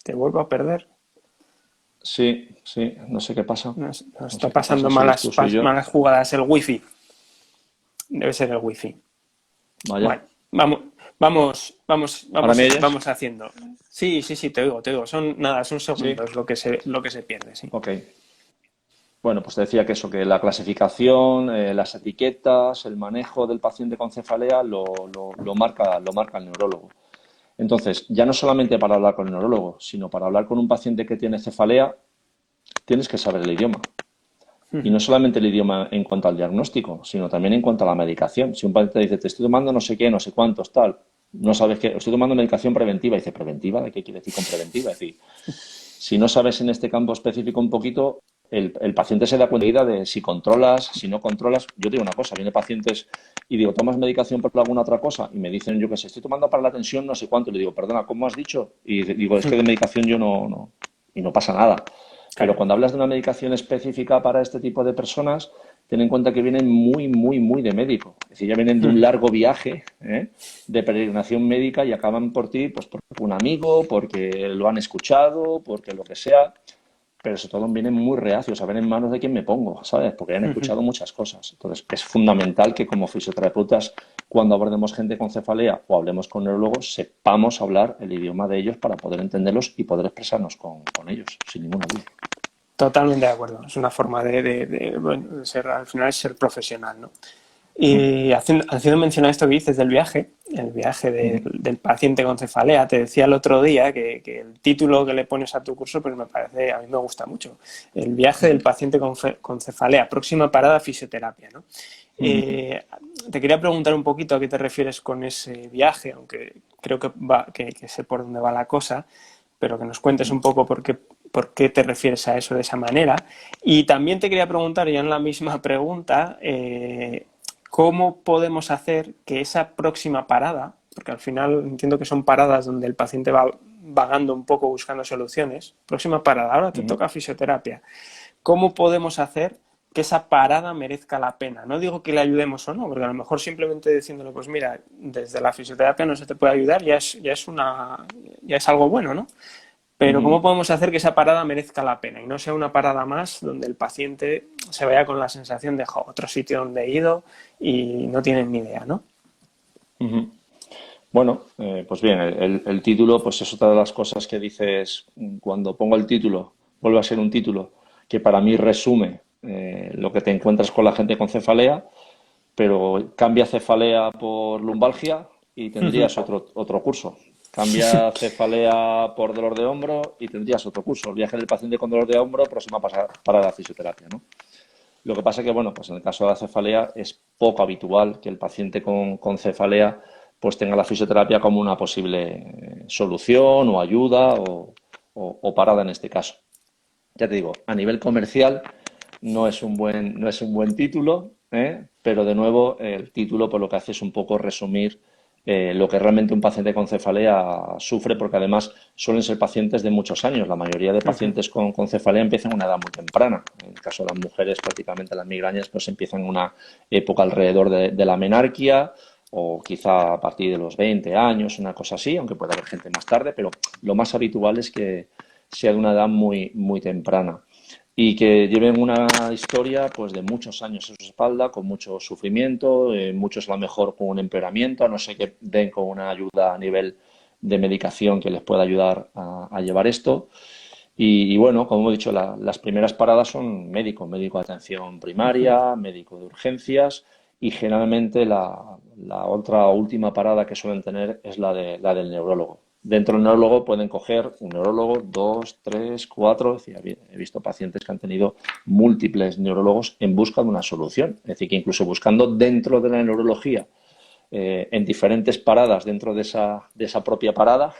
Te vuelvo a perder. Sí, sí, no sé qué pasa. Nos No está sé qué pasa, pasando si eres tú o soy yo. malas jugadas el wifi. Debe ser el wifi. Vaya. Bueno, vamos, ¿Ahora me oyes? vamos haciendo. Sí, sí, sí, te oigo, te oigo. Son nada, son Sí. segundos lo que se pierde, sí. Ok. Bueno, pues te decía que eso, que la clasificación, las etiquetas, el manejo del paciente con cefalea lo marca el neurólogo. Entonces, ya no solamente para hablar con el neurólogo, sino para hablar con un paciente que tiene cefalea, tienes que saber el idioma. Uh Y -huh. no solamente el idioma en cuanto al diagnóstico, sino también en cuanto a la medicación. Si un paciente te dice, te estoy tomando no sé qué, no sé cuántos, tal, no sabes qué, estoy tomando medicación preventiva, y dice, ¿preventiva? ¿De qué quiere decir con preventiva? Es decir, si no sabes en este campo específico un poquito, el paciente se da cuenta de si controlas, si no controlas. Yo te digo una cosa, viene pacientes y digo, ¿tomas medicación por alguna otra cosa? Y me dicen, yo qué sé, estoy tomando para la tensión no sé cuánto. Y le digo, perdona, ¿cómo has dicho? Y digo, es que de medicación yo no, y no pasa nada. Pero Claro. cuando hablas de una medicación específica para este tipo de personas, ten en cuenta que vienen muy, muy, muy de médico. Es decir, ya vienen de Uh un -huh. largo viaje, de peregrinación médica y acaban por ti, pues por un amigo, porque lo han escuchado, porque lo que sea. Pero sobre todo vienen muy reacios a ver en manos de quién me pongo, ¿sabes? Porque han Uh -huh. escuchado muchas cosas. Entonces, es fundamental que como fisioterapeutas, cuando abordemos gente con cefalea o hablemos con neurólogos, sepamos hablar el idioma de ellos para poder entenderlos y poder expresarnos con ellos, sin ninguna duda. Totalmente de acuerdo. Es una forma bueno, de ser, al final es ser profesional, ¿no? Y haciendo mención a esto que dices del viaje, el viaje del paciente con cefalea, te decía el otro día que el título que le pones a tu curso, pues me parece, a mí me gusta mucho. El viaje del paciente con cefalea, próxima parada fisioterapia, ¿no? Te quería preguntar un poquito a qué te refieres con ese viaje, aunque creo que sé por dónde va la cosa, pero que nos cuentes un poco por qué te refieres a eso de esa manera. Y también te quería preguntar, ya en la misma pregunta, ¿cómo podemos hacer que esa próxima parada, porque al final entiendo que son paradas donde el paciente va vagando un poco buscando soluciones, próxima parada, ahora te toca fisioterapia, ¿cómo podemos hacer que esa parada merezca la pena? No digo que le ayudemos o no, porque a lo mejor simplemente diciéndole, pues mira, desde la fisioterapia no se te puede ayudar, ya es algo bueno, ¿no? Pero ¿cómo podemos hacer que esa parada merezca la pena y no sea una parada más donde el paciente se vaya con la sensación de otro sitio donde he ido y no tienen ni idea, ¿no? Bueno, pues bien, el título pues es otra de las cosas que dices cuando pongo el título, vuelve a ser un título que para mí resume lo que te encuentras con la gente con cefalea, pero cambia cefalea por lumbalgia y tendrías otro curso. Cambia cefalea por dolor de hombro y tendrías otro curso. El viaje del paciente con dolor de hombro, próxima para la fisioterapia, ¿no? Lo que pasa es que, bueno, pues en el caso de la cefalea es poco habitual que el paciente con cefalea pues tenga la fisioterapia como una posible solución o ayuda o parada en este caso. Ya te digo, a nivel comercial no es un buen título, ¿eh? Pero de nuevo el título por lo que hace es un poco resumir lo que realmente un paciente con cefalea sufre, porque además suelen ser pacientes de muchos años. La mayoría de Ujú. pacientes con cefalea empiezan a una edad muy temprana. En el caso de las mujeres, prácticamente las migrañas pues empiezan en una época alrededor de la menarquia o quizá a partir de los 20 años, una cosa así, aunque puede haber gente más tarde, pero lo más habitual es que sea de una edad muy temprana y que lleven una historia pues de muchos años en su espalda, con mucho sufrimiento, muchos a lo mejor con un empeoramiento, a no ser que den con una ayuda a nivel de medicación que les pueda ayudar a llevar esto. Y bueno, como hemos dicho, las primeras paradas son médico de atención Ujú. primaria, médico de urgencias y generalmente la otra última parada que suelen tener es la del neurólogo. Dentro del neurólogo pueden coger un neurólogo, dos, tres, cuatro. Es decir, he visto pacientes que han tenido múltiples neurólogos en busca de una solución. Es decir, que incluso buscando dentro de la neurología, en diferentes paradas dentro de esa propia parada,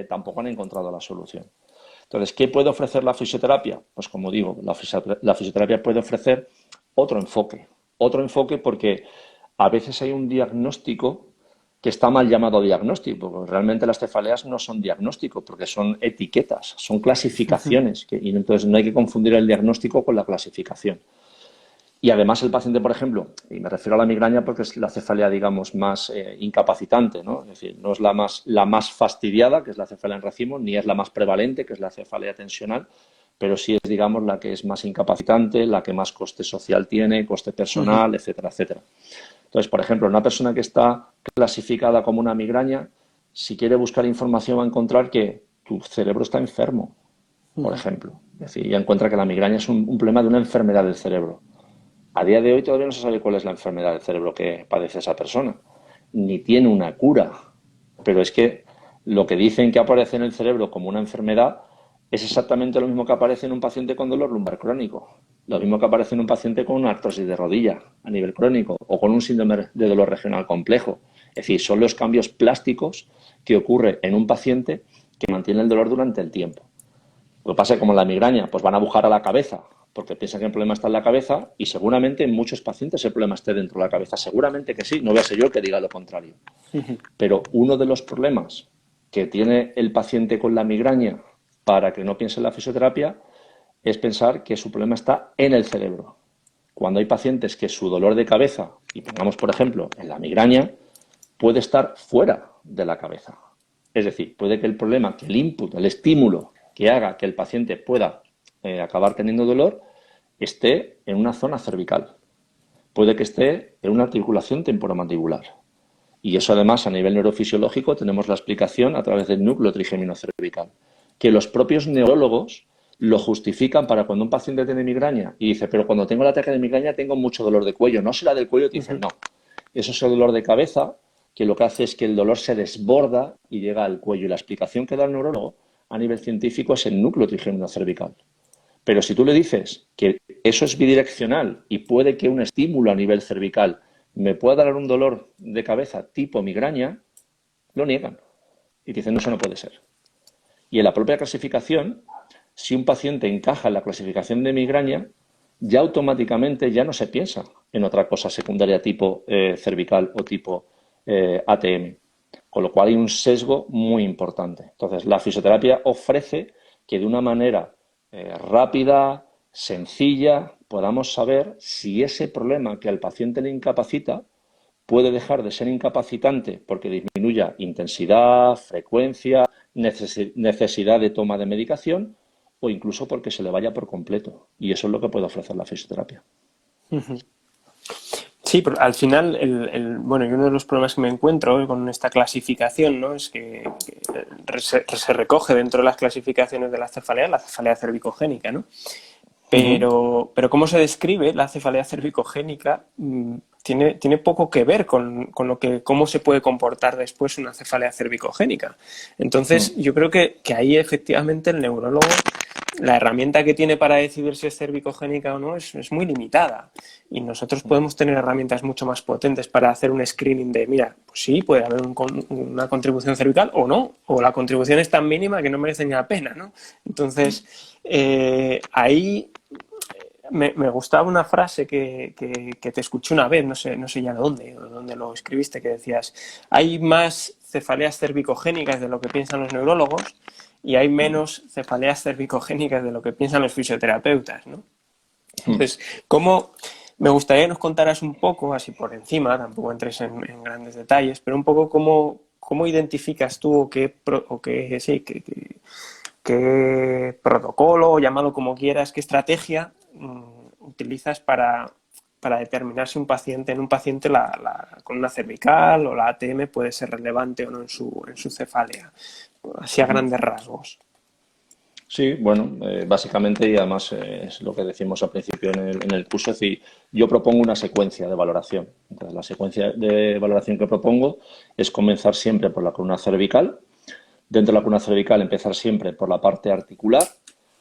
tampoco han encontrado la solución. Entonces, ¿qué puede ofrecer la fisioterapia? Pues como digo, la fisioterapia puede ofrecer otro enfoque. Otro enfoque porque a veces hay un diagnóstico que está mal llamado diagnóstico, porque realmente las cefaleas no son diagnóstico, porque son etiquetas, son Ujú. clasificaciones, y entonces no hay que confundir el diagnóstico con la clasificación. Y además el paciente, por ejemplo, y me refiero a la migraña porque es la cefalea, digamos, más incapacitante, ¿no? Es decir, no es la más fastidiada, que es la cefalea en racimo, ni es la más prevalente, que es la cefalea tensional, pero sí es, digamos, la que es más incapacitante, la que más coste social tiene, coste Ujú. personal, etcétera, etcétera. Entonces, por ejemplo, una persona que está clasificada como una migraña, si quiere buscar información va a encontrar que tu cerebro está enfermo, por Ujú. ejemplo. Es decir, ya encuentra que la migraña es un problema de una enfermedad del cerebro. A día de hoy todavía no se sabe cuál es la enfermedad del cerebro que padece esa persona, ni tiene una cura. Pero es que lo que dicen que aparece en el cerebro como una enfermedad es exactamente lo mismo que aparece en un paciente con dolor lumbar crónico, lo mismo que aparece en un paciente con una artrosis de rodilla a nivel crónico o con un síndrome de dolor regional complejo. Es decir, son los cambios plásticos que ocurre en un paciente que mantiene el dolor durante el tiempo. Lo que pasa es que como la migraña, pues van a buscar a la cabeza, porque piensan que el problema está en la cabeza y seguramente en muchos pacientes el problema esté dentro de la cabeza. Seguramente que sí, no voy a ser yo el que diga lo contrario. Ujú. Pero uno de los problemas que tiene el paciente con la migraña para que no piense en la fisioterapia es pensar que su problema está en el cerebro. Cuando hay pacientes que su dolor de cabeza, y pongamos por ejemplo en la migraña, puede estar fuera de la cabeza. Es decir, puede que el problema, que el input, el estímulo que haga que el paciente pueda acabar teniendo dolor, esté en una zona cervical. Puede que esté en una articulación temporomandibular. Y eso además a nivel neurofisiológico tenemos la explicación a través del núcleo trigémino cervical, que los propios neurólogos lo justifican para cuando un paciente tiene migraña y dice, pero cuando tengo el ataque de migraña tengo mucho dolor de cuello. No será del cuello, te dicen, Ujú. no. Eso es el dolor de cabeza, que lo que hace es que el dolor se desborda y llega al cuello. Y la explicación que da el neurólogo a nivel científico es el núcleo trigémino cervical. Pero si tú le dices que eso es bidireccional y puede que un estímulo a nivel cervical me pueda dar un dolor de cabeza tipo migraña, lo niegan y dicen, no, eso no puede ser. Y en la propia clasificación, si un paciente encaja en la clasificación de migraña, ya automáticamente ya no se piensa en otra cosa secundaria tipo cervical o tipo ATM. Con lo cual hay un sesgo muy importante. Entonces, la fisioterapia ofrece que de una manera rápida, sencilla, podamos saber si ese problema que al paciente le incapacita puede dejar de ser incapacitante porque disminuya intensidad, frecuencia, necesidad de toma de medicación o incluso porque se le vaya por completo. Y eso es lo que puede ofrecer la fisioterapia. Ujú. Sí, pero al final, bueno, y uno de los problemas que me encuentro con esta clasificación, ¿no? Es que se recoge dentro de las clasificaciones de la cefalea cervicogénica, ¿no? Uh -huh. Pero ¿cómo se describe la cefalea cervicogénica? tiene poco que ver con cómo se puede comportar después una cefalea cervicogénica. Entonces, yo creo que ahí efectivamente el neurólogo, la herramienta que tiene para decidir si es cervicogénica o no es muy limitada. Y nosotros podemos tener herramientas mucho más potentes para hacer un screening de, mira, pues sí, puede haber una contribución cervical o no, o la contribución es tan mínima que no merece ni la pena, ¿no? Entonces, ahí me gustaba una frase que te escuché una vez, no sé ya dónde lo escribiste, que decías, hay más cefaleas cervicogénicas de lo que piensan los neurólogos y hay menos cefaleas cervicogénicas de lo que piensan los fisioterapeutas, ¿no? Entonces, me gustaría que nos contaras un poco, así por encima, tampoco entres en grandes detalles, pero un poco cómo identificas tú o qué protocolo, llámalo como quieras, qué estrategia utilizas para determinar si en un paciente la columna cervical o la ATM puede ser relevante o no en su cefalea, así a grandes rasgos. Sí, bueno, básicamente, y además es lo que decimos al principio en el curso, es decir, yo propongo una secuencia de valoración. Entonces, la secuencia de valoración que propongo es comenzar siempre por la columna cervical. Dentro de la columna cervical, empezar siempre por la parte articular.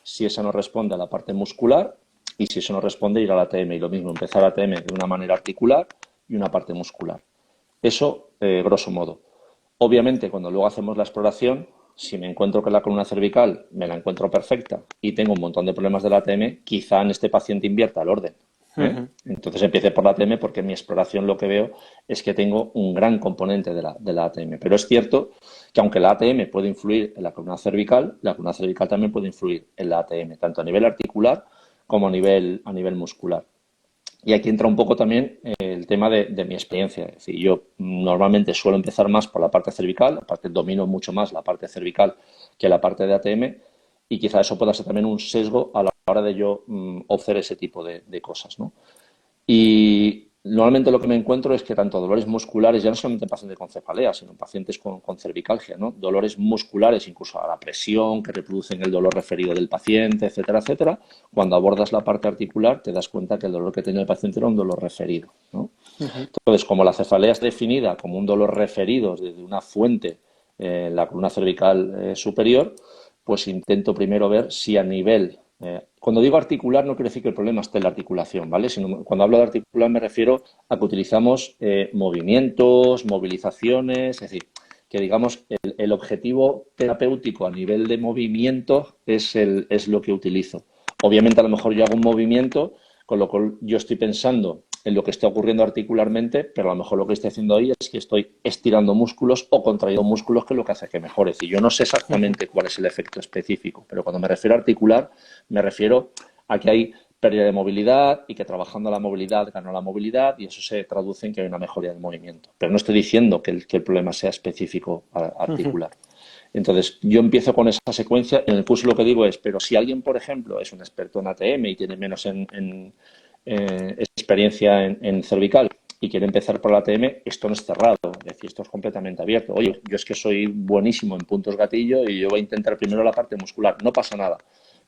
Si esa no responde, a la parte muscular. Y si eso no responde, ir a la ATM. Y lo mismo, empezar ATM de una manera articular y una parte muscular. Eso, grosso modo. Obviamente, cuando luego hacemos la exploración, si me encuentro que la columna cervical me la encuentro perfecta y tengo un montón de problemas de la ATM, quizá en este paciente invierta el orden. Entonces empiece por la ATM porque en mi exploración lo que veo es que tengo un gran componente de la ATM. Pero es cierto que aunque la ATM puede influir en la columna cervical también puede influir en la ATM, tanto a nivel articular como a nivel muscular. Y aquí entra un poco también el tema de mi experiencia. Es decir, yo normalmente suelo empezar más por la parte cervical, aparte domino mucho más la parte cervical que la parte de ATM, y quizá eso pueda ser también un sesgo a la hora de yo observar ese tipo de cosas, ¿no? Y normalmente lo que me encuentro es que tanto dolores musculares, ya no solamente en pacientes con cefalea, sino en pacientes con cervicalgia, ¿no? Dolores musculares, incluso a la presión, que reproducen el dolor referido del paciente, etcétera, etcétera. Cuando abordas la parte articular, te das cuenta que el dolor que tenía el paciente era un dolor referido, ¿no? Entonces, como la cefalea es definida como un dolor referido desde una fuente en la columna cervical superior, pues intento primero ver si a nivel cuando digo articular no quiere decir que el problema esté en la articulación, ¿vale? Sino, cuando hablo de articular me refiero a que utilizamos movimientos, movilizaciones, es decir, que digamos el objetivo terapéutico a nivel de movimiento es lo que utilizo. Obviamente a lo mejor yo hago un movimiento, con lo cual yo estoy pensando en lo que está ocurriendo articularmente, pero a lo mejor lo que estoy haciendo ahí es que estoy estirando músculos o contrayendo músculos, que es lo que hace que mejore. Es decir, yo no sé exactamente cuál es el efecto específico, pero cuando me refiero a articular, me refiero a que hay pérdida de movilidad y que trabajando la movilidad gano la movilidad y eso se traduce en que hay una mejoría del movimiento. Pero no estoy diciendo que el problema sea específico articular. Entonces, yo empiezo con esa secuencia y en el curso lo que digo es, pero si alguien, por ejemplo, es un experto en ATM y tiene menos experiencia en cervical y quiere empezar por la ATM, esto no es cerrado, es decir, esto es completamente abierto. Oye, yo es que soy buenísimo en puntos gatillo y yo voy a intentar primero la parte muscular, no pasa nada.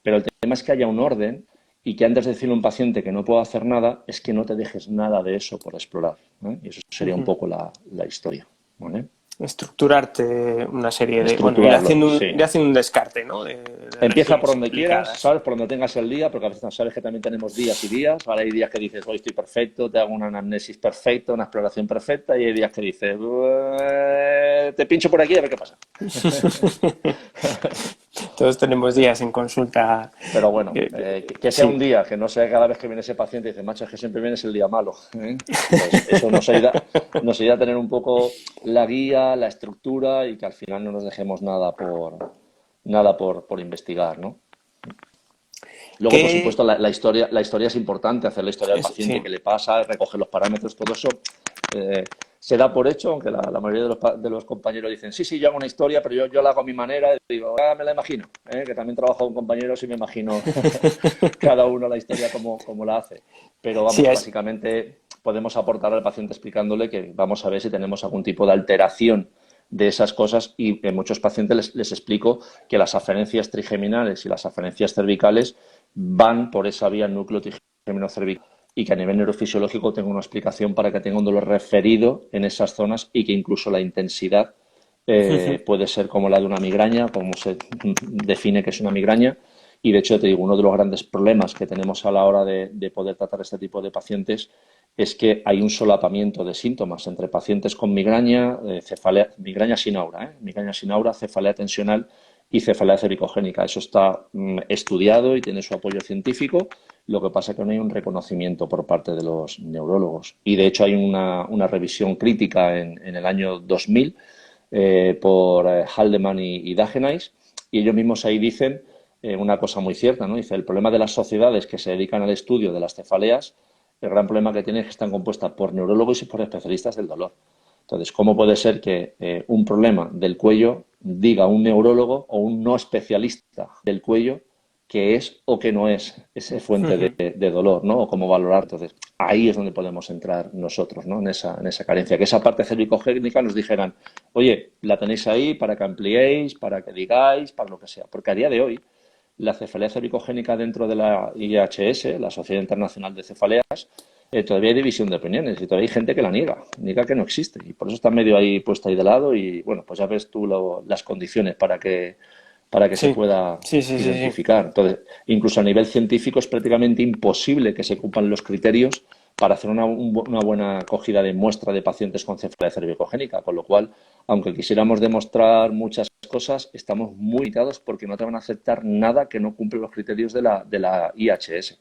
Pero el tema es que haya un orden y que antes de decirle a un paciente que no puedo hacer nada, es que no te dejes nada de eso por explorar, ¿no? Y eso sería un poco la historia, ¿vale? Estructurarte una serie de... Bueno, Estructurarlo, ir sí. haciendo un descarte, ¿no? De Empieza por regiones donde quieras, implicadas. ¿sabes? Por donde tengas el día, porque a veces sabes que también tenemos días y días. Ahora hay días que dices, hoy estoy perfecto, te hago una anamnesis perfecta, una exploración perfecta, y hay días que dices, te pincho por aquí a ver qué pasa. Todos tenemos días en consulta. Pero bueno, que sea un Sí. día, que no sea cada vez que viene ese paciente y dice, macho, es que siempre vienes el día malo, ¿eh? Entonces, eso nos ayuda a tener un poco la guía, la estructura y que al final no nos dejemos nada por investigar, ¿no? Luego, por ¿Qué? supuesto, la historia es importante, hacer la historia del paciente, Sí. qué le pasa, recoger los parámetros, todo eso se da por hecho, aunque la mayoría de los compañeros dicen, sí, sí, yo hago una historia, pero yo la hago a mi manera, y digo, ah, me la imagino, que también trabajo con compañeros y me imagino cada uno la historia como la hace. Pero Sí, vamos, básicamente podemos aportar al paciente explicándole que vamos a ver si tenemos algún tipo de alteración de esas cosas y en muchos pacientes les explico que las aferencias trigeminales y las aferencias cervicales van por esa vía núcleo trigeminocervical y que a nivel neurofisiológico tenga una explicación para que tenga un dolor referido en esas zonas y que incluso la intensidad puede ser como la de una migraña, como se define que es una migraña. Y de hecho, te digo, uno de los grandes problemas que tenemos a la hora de poder tratar este tipo de pacientes es que hay un solapamiento de síntomas entre pacientes con migraña, migraña sin aura, migraña sin aura, cefalea tensional y cefalea cervicogénica. Eso está estudiado y tiene su apoyo científico. Lo que pasa es que no hay un reconocimiento por parte de los neurólogos. Y de hecho hay una revisión crítica en el año 2000 por Haldeman y Dagenais, y ellos mismos ahí dicen una cosa muy cierta, ¿no? Dice, el problema de las sociedades que se dedican al estudio de las cefaleas, el gran problema que tienen es que están compuestas por neurólogos y por especialistas del dolor. Entonces, ¿cómo puede ser que un problema del cuello diga un neurólogo o un no especialista del cuello que es o que no es esa fuente de dolor, ¿no? O cómo valorar. Entonces, ahí es donde podemos entrar nosotros, ¿no? En esa carencia. Que esa parte cervicogénica nos dijeran, oye, la tenéis ahí para que ampliéis, para que digáis, para lo que sea. Porque a día de hoy, la cefalea cervicogénica dentro de la IHS, la Sociedad Internacional de Cefaleas, todavía hay división de opiniones y todavía hay gente que la niega que no existe. Y por eso está medio ahí puesta ahí de lado y, bueno, pues ya ves tú las condiciones para que se Sí, pueda sí, sí, sí, sí. identificar. Entonces, incluso a nivel científico es prácticamente imposible que se cumplan los criterios para hacer una buena acogida de muestra de pacientes con cefalea cervicogénica, con lo cual, aunque quisiéramos demostrar muchas cosas, estamos muy limitados porque no te van a aceptar nada que no cumple los criterios de la IHS,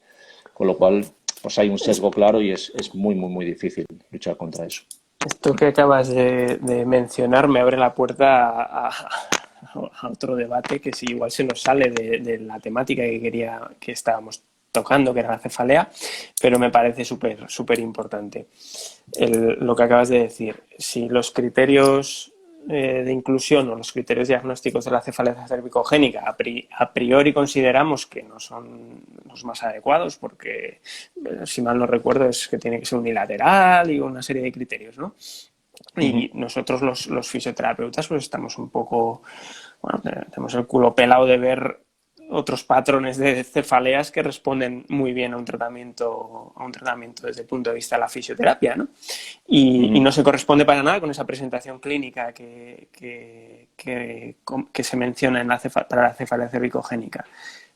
con lo cual pues hay un sesgo claro y es muy, muy, muy difícil luchar contra eso. Esto que acabas de mencionar me abre la puerta a otro debate que si igual se nos sale de la temática que estábamos tocando, que era la cefalea, pero me parece súper importante. Lo que acabas de decir, si los criterios de inclusión o los criterios diagnósticos de la cefalea cervicogénica a priori consideramos que no son los más adecuados porque, si mal no recuerdo, es que tiene que ser unilateral y una serie de criterios, ¿no? Y nosotros los fisioterapeutas pues estamos un poco, bueno, tenemos el culo pelado de ver otros patrones de cefaleas que responden muy bien a un tratamiento desde el punto de vista de la fisioterapia, ¿no? Y no se corresponde para nada con esa presentación clínica que se menciona para la cefalea cervicogénica.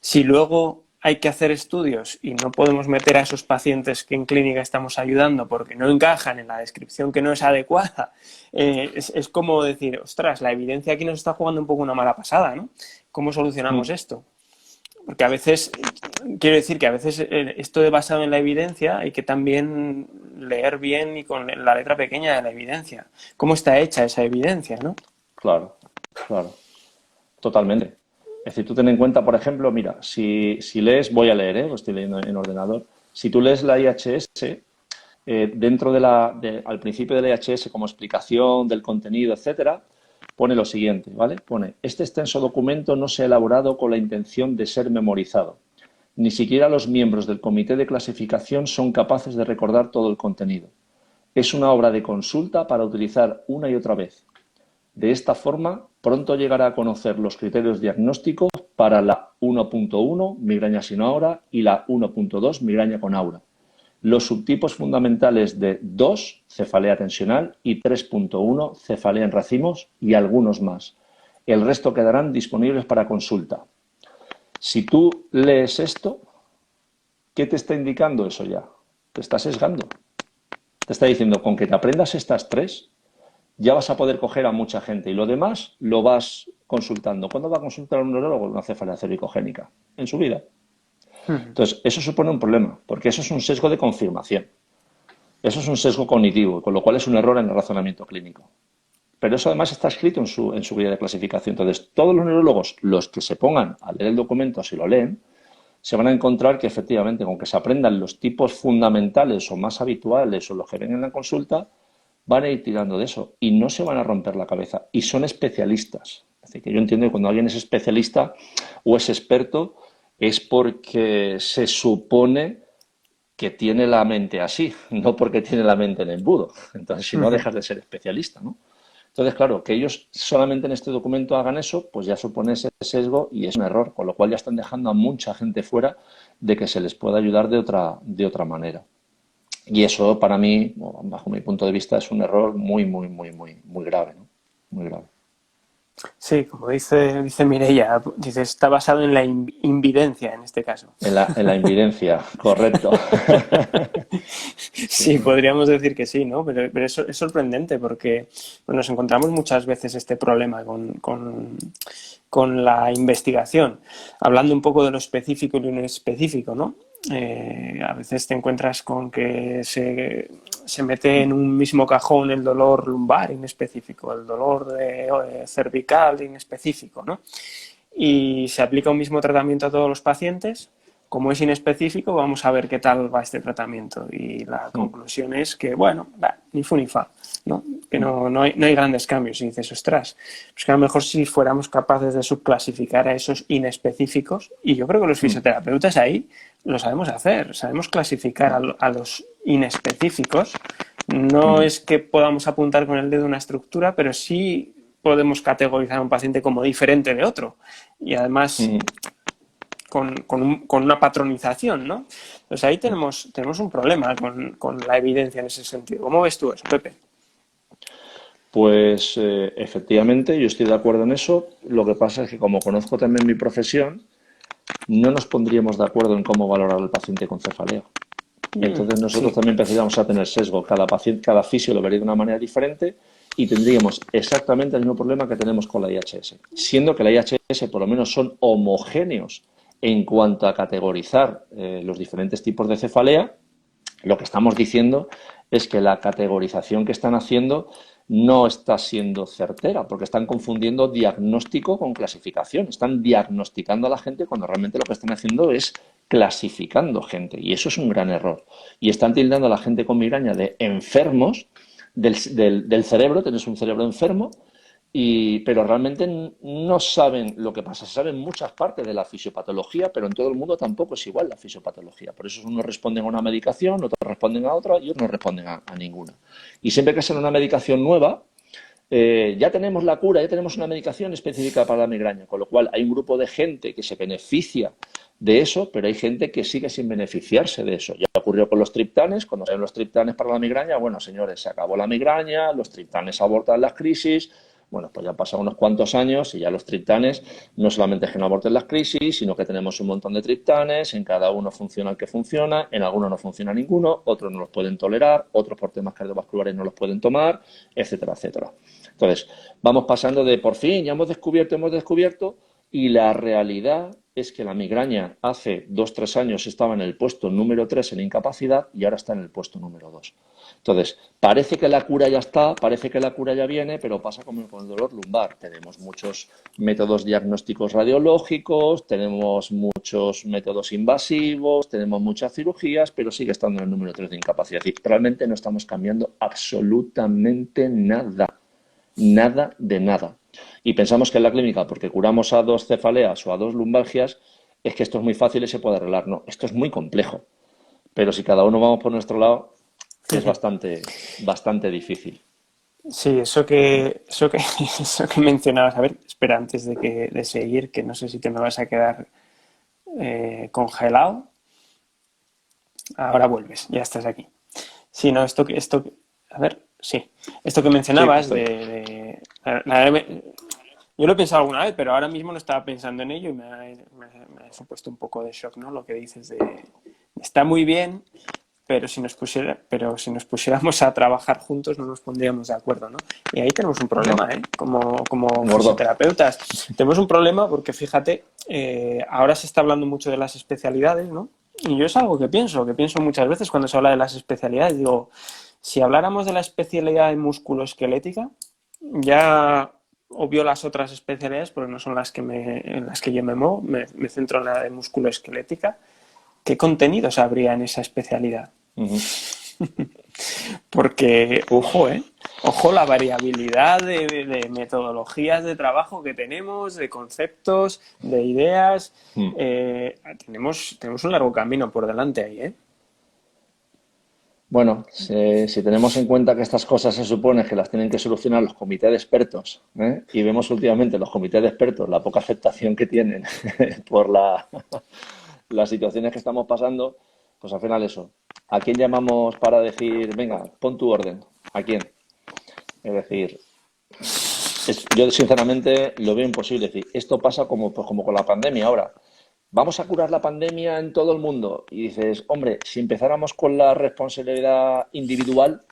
Si luego hay que hacer estudios y no podemos meter a esos pacientes que en clínica estamos ayudando porque no encajan en la descripción que no es adecuada, es como decir, ostras, la evidencia aquí nos está jugando un poco una mala pasada, ¿no? ¿Cómo solucionamos esto? Porque a veces, quiero decir que a veces esto de basado en la evidencia hay que también leer bien y con la letra pequeña de la evidencia. ¿Cómo está hecha esa evidencia, no? Claro, claro, totalmente. Es decir, tú ten en cuenta, por ejemplo, mira, si lees, voy a leer, lo estoy leyendo en ordenador, si tú lees la IHS, dentro al principio de la IHS como explicación del contenido, etcétera, pone lo siguiente, ¿vale? Pone, este extenso documento no se ha elaborado con la intención de ser memorizado. Ni siquiera los miembros del comité de clasificación son capaces de recordar todo el contenido. Es una obra de consulta para utilizar una y otra vez. De esta forma, pronto llegará a conocer los criterios diagnósticos para la 1.1, migraña sin aura, y la 1.2, migraña con aura. Los subtipos fundamentales de 2, cefalea tensional, y 3.1, cefalea en racimos, y algunos más. El resto quedarán disponibles para consulta. Si tú lees esto, ¿qué te está indicando eso ya? Te está sesgando. Te está diciendo, con que te aprendas estas tres, ya vas a poder coger a mucha gente y lo demás lo vas consultando. ¿Cuándo va a consultar a un neurólogo? Una cefalea cervicogénica. En su vida. Entonces, eso supone un problema, porque eso es un sesgo de confirmación. Eso es un sesgo cognitivo, con lo cual es un error en el razonamiento clínico. Pero eso además está escrito en su guía de clasificación. Entonces, todos los neurólogos, los que se pongan a leer el documento, si lo leen, se van a encontrar que efectivamente, con que se aprendan los tipos fundamentales o más habituales o los que ven en la consulta, van a ir tirando de eso y no se van a romper la cabeza. Y son especialistas. Es decir, que yo entiendo que cuando alguien es especialista o es experto es porque se supone que tiene la mente así, no porque tiene la mente en embudo. Entonces, si no, dejas de ser especialista, ¿no? Entonces, claro, que ellos solamente en este documento hagan eso, pues ya supone ese sesgo y es un error, con lo cual ya están dejando a mucha gente fuera de que se les pueda ayudar de otra manera. Y eso para mí, bajo mi punto de vista, es un error muy, muy, muy, muy, muy grave, ¿no? Muy grave. Sí, como dice Mireia, dice, está basado en la invidencia en este caso. En la invidencia, correcto. Sí. Sí, podríamos decir que sí, ¿no? Pero eso es sorprendente porque pues, nos encontramos muchas veces este problema con la investigación. Hablando un poco de lo específico y lo inespecífico, ¿no? A veces te encuentras con que se mete en un mismo cajón el dolor lumbar inespecífico, el dolor cervical inespecífico, ¿no? Y se aplica un mismo tratamiento a todos los pacientes. Como es inespecífico, vamos a ver qué tal va este tratamiento. Y la conclusión es que, bueno, ni fu ni fa, ¿no? Que no hay grandes cambios. Y dices, ostras, pues que a lo mejor si fuéramos capaces de subclasificar a esos inespecíficos, y yo creo que los fisioterapeutas ahí lo sabemos hacer, sabemos clasificar a los inespecíficos. No es que podamos apuntar con el dedo una estructura, pero sí podemos categorizar a un paciente como diferente de otro. Y además con una patronización, ¿no? Entonces ahí tenemos un problema con la evidencia en ese sentido. ¿Cómo ves tú eso, Pepe? Pues efectivamente, yo estoy de acuerdo en eso. Lo que pasa es que como conozco también mi profesión, no nos pondríamos de acuerdo en cómo valorar al paciente con cefalea. Entonces nosotros Sí, también empezaríamos a tener sesgo. Cada paciente, cada fisio lo vería de una manera diferente y tendríamos exactamente el mismo problema que tenemos con la IHS. Siendo que la IHS por lo menos son homogéneos en cuanto a categorizar los diferentes tipos de cefalea, lo que estamos diciendo es que la categorización que están haciendo no está siendo certera, porque están confundiendo diagnóstico con clasificación. Están diagnosticando a la gente cuando realmente lo que están haciendo es clasificando gente. Y eso es un gran error. Y están tildando a la gente con migraña de enfermos del cerebro, tienes un cerebro enfermo, pero realmente no saben lo que pasa. Se saben muchas partes de la fisiopatología, pero en todo el mundo tampoco es igual la fisiopatología. Por eso unos responden a una medicación, otros responden a otra y otros no responden a ninguna. Y siempre que sea una medicación nueva, ya tenemos la cura, ya tenemos una medicación específica para la migraña, con lo cual hay un grupo de gente que se beneficia de eso, pero hay gente que sigue sin beneficiarse de eso. Ya ocurrió con los triptanes, cuando salen los triptanes para la migraña, bueno, señores, se acabó la migraña, los triptanes abortan las crisis. Bueno, pues ya han pasado unos cuantos años y ya los triptanes no solamente es que no aborten las crisis, sino que tenemos un montón de triptanes, en cada uno funciona el que funciona, en algunos no funciona ninguno, otros no los pueden tolerar, otros por temas cardiovasculares no los pueden tomar, etcétera, etcétera. Entonces, vamos pasando de por fin, ya hemos descubierto, y la realidad es que la migraña hace 2 o 3 años estaba en el puesto número 3 en incapacidad y ahora está en el puesto número 2. Entonces, parece que la cura ya está, parece que la cura ya viene, pero pasa como con el dolor lumbar. Tenemos muchos métodos diagnósticos radiológicos, tenemos muchos métodos invasivos, tenemos muchas cirugías, pero sigue estando en el número 3 de incapacidad. Y realmente no estamos cambiando absolutamente nada. Nada de nada. Y pensamos que en la clínica, porque curamos a 2 cefaleas o a 2 lumbalgias, es que esto es muy fácil y se puede arreglar. No, esto es muy complejo. Pero si cada uno vamos por nuestro lado, es bastante, bastante difícil. sí, eso que mencionabas. A ver, espera, antes de seguir, que no sé si te me vas a quedar congelado. Ahora vuelves, ya estás aquí. Sí, no, a ver, sí. Esto que Sí, mencionabas estoy. yo lo he pensado alguna vez, pero ahora mismo no estaba pensando en ello y me ha supuesto un poco de shock, ¿no? Lo que dices está muy bien, pero si nos pusiéramos a trabajar juntos no nos pondríamos de acuerdo, ¿no? Y ahí tenemos un No, problema, ¿eh? Como gordo. fisioterapeutas. Tenemos un problema porque, fíjate, ahora se está hablando mucho de las especialidades, ¿no? Y yo es algo que pienso muchas veces cuando se habla de las especialidades. Digo, si habláramos de la especialidad en musculoesquelética, ya obvio las otras especialidades, porque no son en las que yo me muevo, me centro en la de musculoesquelética. ¿Qué contenidos habría en esa especialidad? Ujú. Porque, ojo, ojo la variabilidad de metodologías de trabajo que tenemos, de conceptos, de ideas. Mm. Tenemos un largo camino por delante ahí, ¿eh? Bueno, si tenemos en cuenta que estas cosas se supone que las tienen que solucionar los comités de expertos, ¿eh? Y vemos últimamente los comités de expertos la poca aceptación que tienen por las situaciones que estamos pasando, pues al final eso. ¿A quién llamamos para decir, venga, pon tu orden? ¿A quién? Es decir, yo sinceramente lo veo imposible. Es decir, esto pasa como, pues, como con la pandemia ahora. Vamos a curar la pandemia en todo el mundo. Y dices, hombre, si empezáramos con la responsabilidad individual,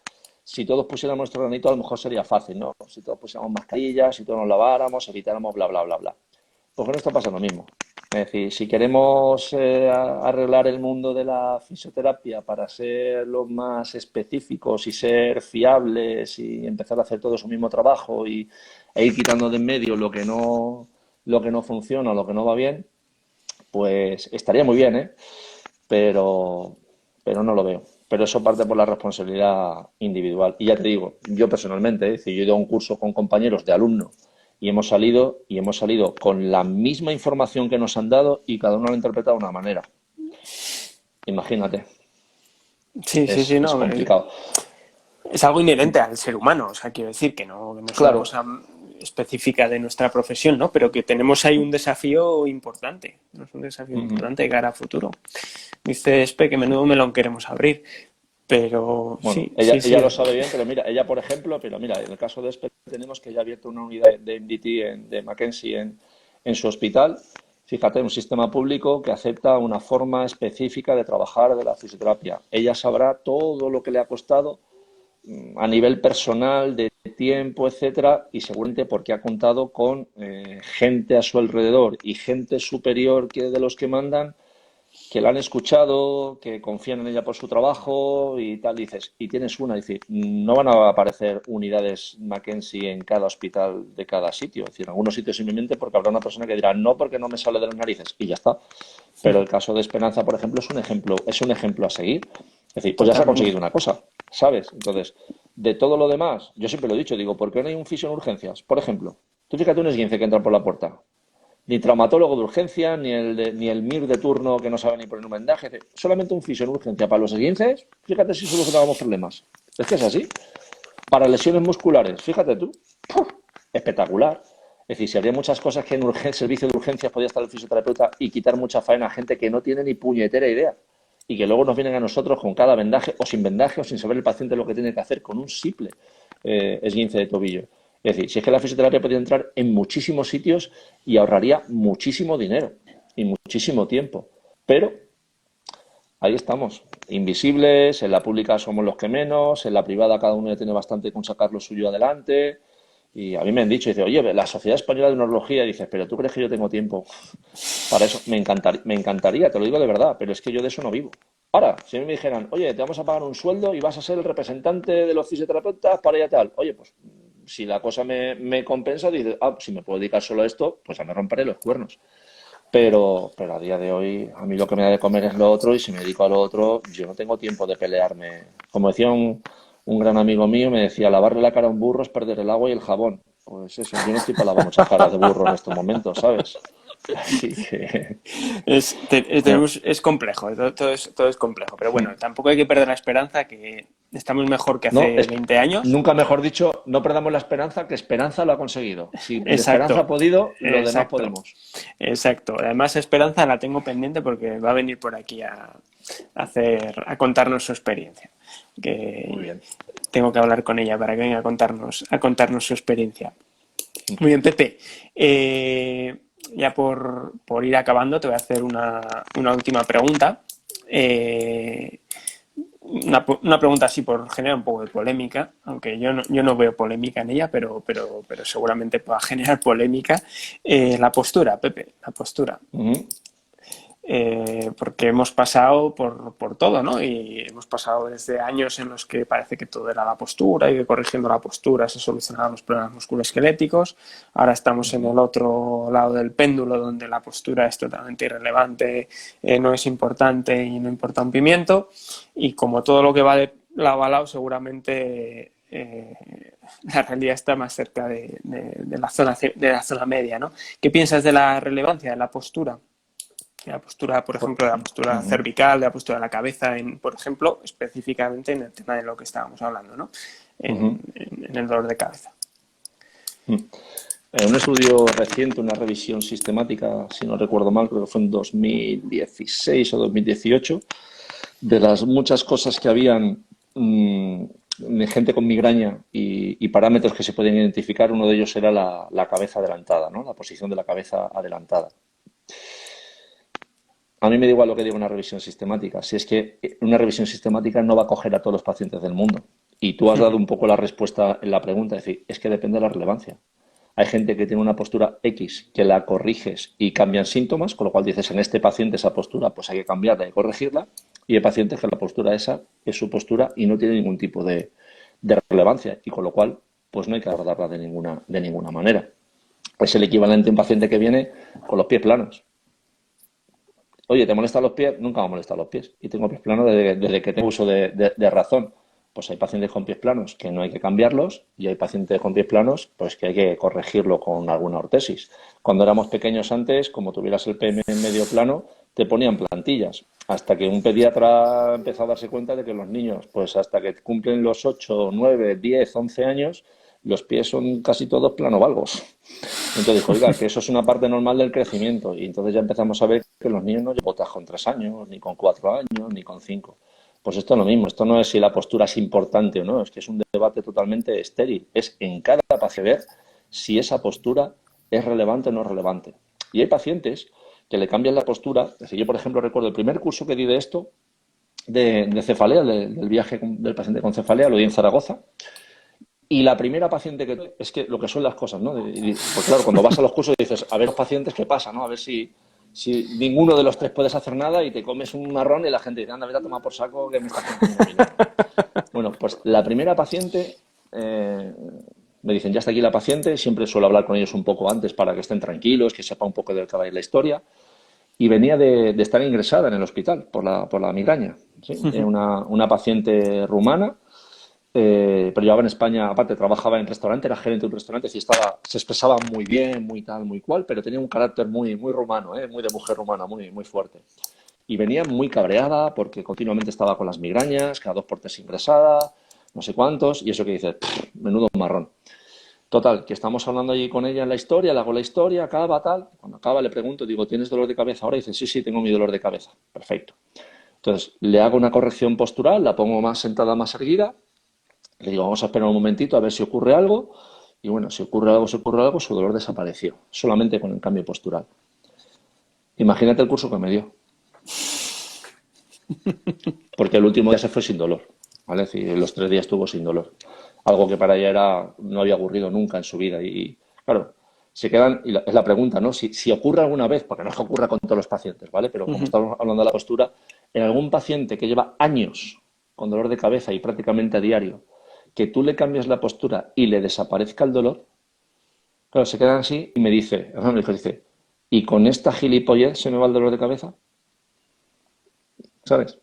si todos pusiéramos nuestro granito, a lo mejor sería fácil, ¿no? Si todos pusiéramos mascarillas, si todos nos laváramos, evitáramos bla, bla, bla, bla. Pues con esto pasa lo mismo. Es decir, si queremos arreglar el mundo de la fisioterapia para ser los más específicos y ser fiables y empezar a hacer todo su mismo trabajo e ir quitando de en medio lo que no funciona, lo que no va bien, pues estaría muy bien, ¿eh? Pero, pero no lo veo. Pero eso parte por la responsabilidad individual. Y ya te digo, yo personalmente, es decir, yo he ido a un curso con compañeros de alumnos y hemos salido con la misma información que nos han dado y cada uno lo ha interpretado de una manera. Imagínate, Sí, sí, sí, es no. complicado. Es algo inherente al ser humano, o sea, quiero decir que no es una Claro, cosa específica de nuestra profesión, ¿no? Pero que tenemos ahí un desafío importante, ¿no? Es un desafío ujú. importante de cara a futuro. Dice Espe que menudo melón queremos abrir, pero Bueno, sí, sí, sí. ella lo sabe bien, pero mira, ella, por ejemplo, pero mira, en el caso de Espe tenemos que ya ha abierto una unidad de MDT de Mackenzie en su hospital. Fíjate, un sistema público que acepta una forma específica de trabajar de la fisioterapia. Ella sabrá todo lo que le ha costado a nivel personal, de tiempo, etcétera, y seguramente porque ha contado con gente a su alrededor y gente superior que de los que mandan que la han escuchado, que confían en ella por su trabajo y tal, dices, y tienes una, dices, no van a aparecer unidades Mackenzie en cada hospital de cada sitio, es decir, en algunos sitios simplemente porque habrá una persona que dirá, no, porque no me sale de las narices, y ya está. Pero el caso de Esperanza, por ejemplo, es un ejemplo a seguir. Es decir, pues ya se ha Totalmente. conseguido una cosa, ¿sabes? Entonces, de todo lo demás, yo siempre lo he dicho, digo, ¿por qué no hay un fisio en urgencias? Por ejemplo, tú fíjate un esguince que entra por la puerta, ni traumatólogo de urgencia, ni el MIR de turno que no sabe ni poner un vendaje. Solamente un fisio en urgencia para los esguinces. Fíjate si solucionábamos problemas. Es que es así. Para lesiones musculares, fíjate tú. ¡Puf! Espectacular. Es decir, si habría muchas cosas que en servicio de urgencias podía estar el fisioterapeuta y quitar mucha faena a gente que no tiene ni puñetera idea. Y que luego nos vienen a nosotros con cada vendaje o sin saber el paciente lo que tiene que hacer con un simple esguince de tobillo. Es decir, si es que la fisioterapia podría entrar en muchísimos sitios y ahorraría muchísimo dinero y muchísimo tiempo. Pero ahí estamos, invisibles, en la pública somos los que menos, en la privada cada uno ya tiene bastante con sacar lo suyo adelante. Y a mí me han dicho, dice, oye, la Sociedad Española de Neurología, dices, pero ¿tú crees que yo tengo tiempo para eso? Me encantaría, te lo digo de verdad, pero es que yo de eso no vivo. Ahora, si a mí me dijeran, oye, te vamos a pagar un sueldo y vas a ser el representante de los fisioterapeutas para allá tal, oye, pues si la cosa me compensa, dices, ah, si me puedo dedicar solo a esto, pues ya me romperé los cuernos. Pero a día de hoy, a mí lo que me da de comer es lo otro y si me dedico a lo otro, yo no tengo tiempo de pelearme. Como decía un gran amigo mío, me decía, lavarle la cara a un burro es perder el agua y el jabón. Pues eso, yo no estoy para lavar muchas caras de burro en estos momentos, ¿sabes? Así que... Es complejo, todo es complejo, pero bueno, tampoco hay que perder la esperanza que estamos mejor que No, hace 20 años. nunca mejor dicho, no perdamos la esperanza, que Esperanza lo ha conseguido. Si Esperanza ha Exacto, podido, los demás exacto, podemos. exacto. Además, Esperanza la tengo pendiente porque va a venir por aquí a contarnos su experiencia. Muy Que bien. tengo que hablar con ella para que venga a contarnos su experiencia. Muy bien, Pepe. Ya por ir acabando, te voy a hacer una última pregunta. Eh, una pregunta así por generar un poco de polémica, aunque yo no veo polémica en ella, pero seguramente pueda generar polémica. La postura, Pepe, la postura. Ujú. Porque hemos pasado por todo, ¿no? Y hemos pasado desde años en los que parece que todo era la postura y que corrigiendo la postura se solucionaban los problemas musculoesqueléticos. Ahora estamos en el otro lado del péndulo donde la postura es totalmente irrelevante, no es importante y no importa un pimiento. Y como todo lo que va de lado a lado, seguramente la realidad está más cerca de la zona media, ¿no? ¿Qué piensas de la relevancia de la postura? De la postura, por ejemplo, de la postura Ujú. cervical, de la postura de la cabeza, por ejemplo, específicamente en el tema de lo que estábamos hablando, ¿no? Ujú. En el dolor de cabeza. En un estudio reciente, una revisión sistemática, si no recuerdo mal, creo que fue en 2016 o 2018, De las muchas cosas que habían de gente con migraña y parámetros que se pueden identificar, uno de ellos era la cabeza adelantada, ¿no? La posición de la cabeza adelantada. A mí me da igual lo que diga una revisión sistemática. Si es que una revisión sistemática no va a coger a todos los pacientes del mundo. Y tú has dado un poco la respuesta en la pregunta, es decir, es que depende de la relevancia. Hay gente que tiene una postura X que la corriges y cambian síntomas, con lo cual dices, en este paciente esa postura pues hay que cambiarla y corregirla. Y hay pacientes que la postura esa es su postura y no tiene ningún tipo de relevancia. Y con lo cual, pues no hay que abordarla de ninguna manera. Es el equivalente a un paciente que viene con los pies planos. Oye, ¿te molestan los pies? Nunca me molestan los pies. Y tengo pies planos desde que tengo uso de razón. Pues hay pacientes con pies planos que no hay que cambiarlos y hay pacientes con pies planos pues que hay que corregirlo con alguna ortesis. Cuando éramos pequeños antes, como tuvieras el PM en medio plano, te ponían plantillas. Hasta que un pediatra empezó a darse cuenta de que los niños, pues hasta que cumplen los 8, 9, 10, 11 años, los pies son casi todos planovalgos. Entonces dijo, oiga, que eso es una parte normal del crecimiento. Y entonces ya empezamos a ver que los niños no llevan botas con 3 años, ni con 4 años, ni con 5. Pues esto es lo mismo. Esto no es si la postura es importante o no. Es que es un debate totalmente estéril. Es en cada paciente ver si esa postura es relevante o no relevante. Y hay pacientes que le cambian la postura. Es decir, yo, por ejemplo, recuerdo el primer curso que di de esto, de cefalea, del viaje del paciente con cefalea, lo di en Zaragoza. Y la primera paciente que... Es que lo que son las cosas, ¿no? Pues claro, cuando vas a los cursos dices, a ver los pacientes qué pasa, ¿no? A ver si ninguno de los tres puedes hacer nada y te comes un marrón y la gente dice, anda, vete a tomar por saco que me está haciendo un milagro. Bueno, pues la primera paciente, me dicen, ya está aquí la paciente, siempre suelo hablar con ellos un poco antes para que estén tranquilos, que sepa un poco de qué va a ir la historia. Y venía de estar ingresada en el hospital por la migraña, ¿sí? Una paciente rumana. Pero llevaba en España, aparte trabajaba en restaurante, era gerente de un restaurante y se expresaba muy bien, muy tal, muy cual, pero tenía un carácter muy rumano, muy de mujer rumana, muy fuerte. Y venía muy cabreada porque continuamente estaba con las migrañas, cada 2 por 3 ingresada, no sé cuántos, y eso que dice, menudo marrón. Total, que estamos hablando allí con ella en la historia, le hago la historia, acaba, tal. Cuando acaba le pregunto, digo, ¿tienes dolor de cabeza ahora? Y dice, sí, tengo mi dolor de cabeza. Perfecto. Entonces, le hago una corrección postural, la pongo más sentada, más erguida. Le digo, vamos a esperar un momentito a ver si ocurre algo. Y bueno, si ocurre algo, su dolor desapareció, solamente con el cambio postural. Imagínate el curso que me dio. Porque el último día se fue sin dolor, ¿vale? Es decir, los 3 días estuvo sin dolor. Algo que para ella no había ocurrido nunca en su vida. Y claro, se quedan, y es la pregunta, ¿no? Si ocurre alguna vez, porque no es que ocurra con todos los pacientes, ¿vale? Pero como estamos hablando de la postura, en algún paciente que lleva años con dolor de cabeza y prácticamente a diario, que tú le cambies la postura y le desaparezca el dolor, claro, se quedan así y me dice, ¿y con esta gilipollez se me va el dolor de cabeza? ¿Sabes?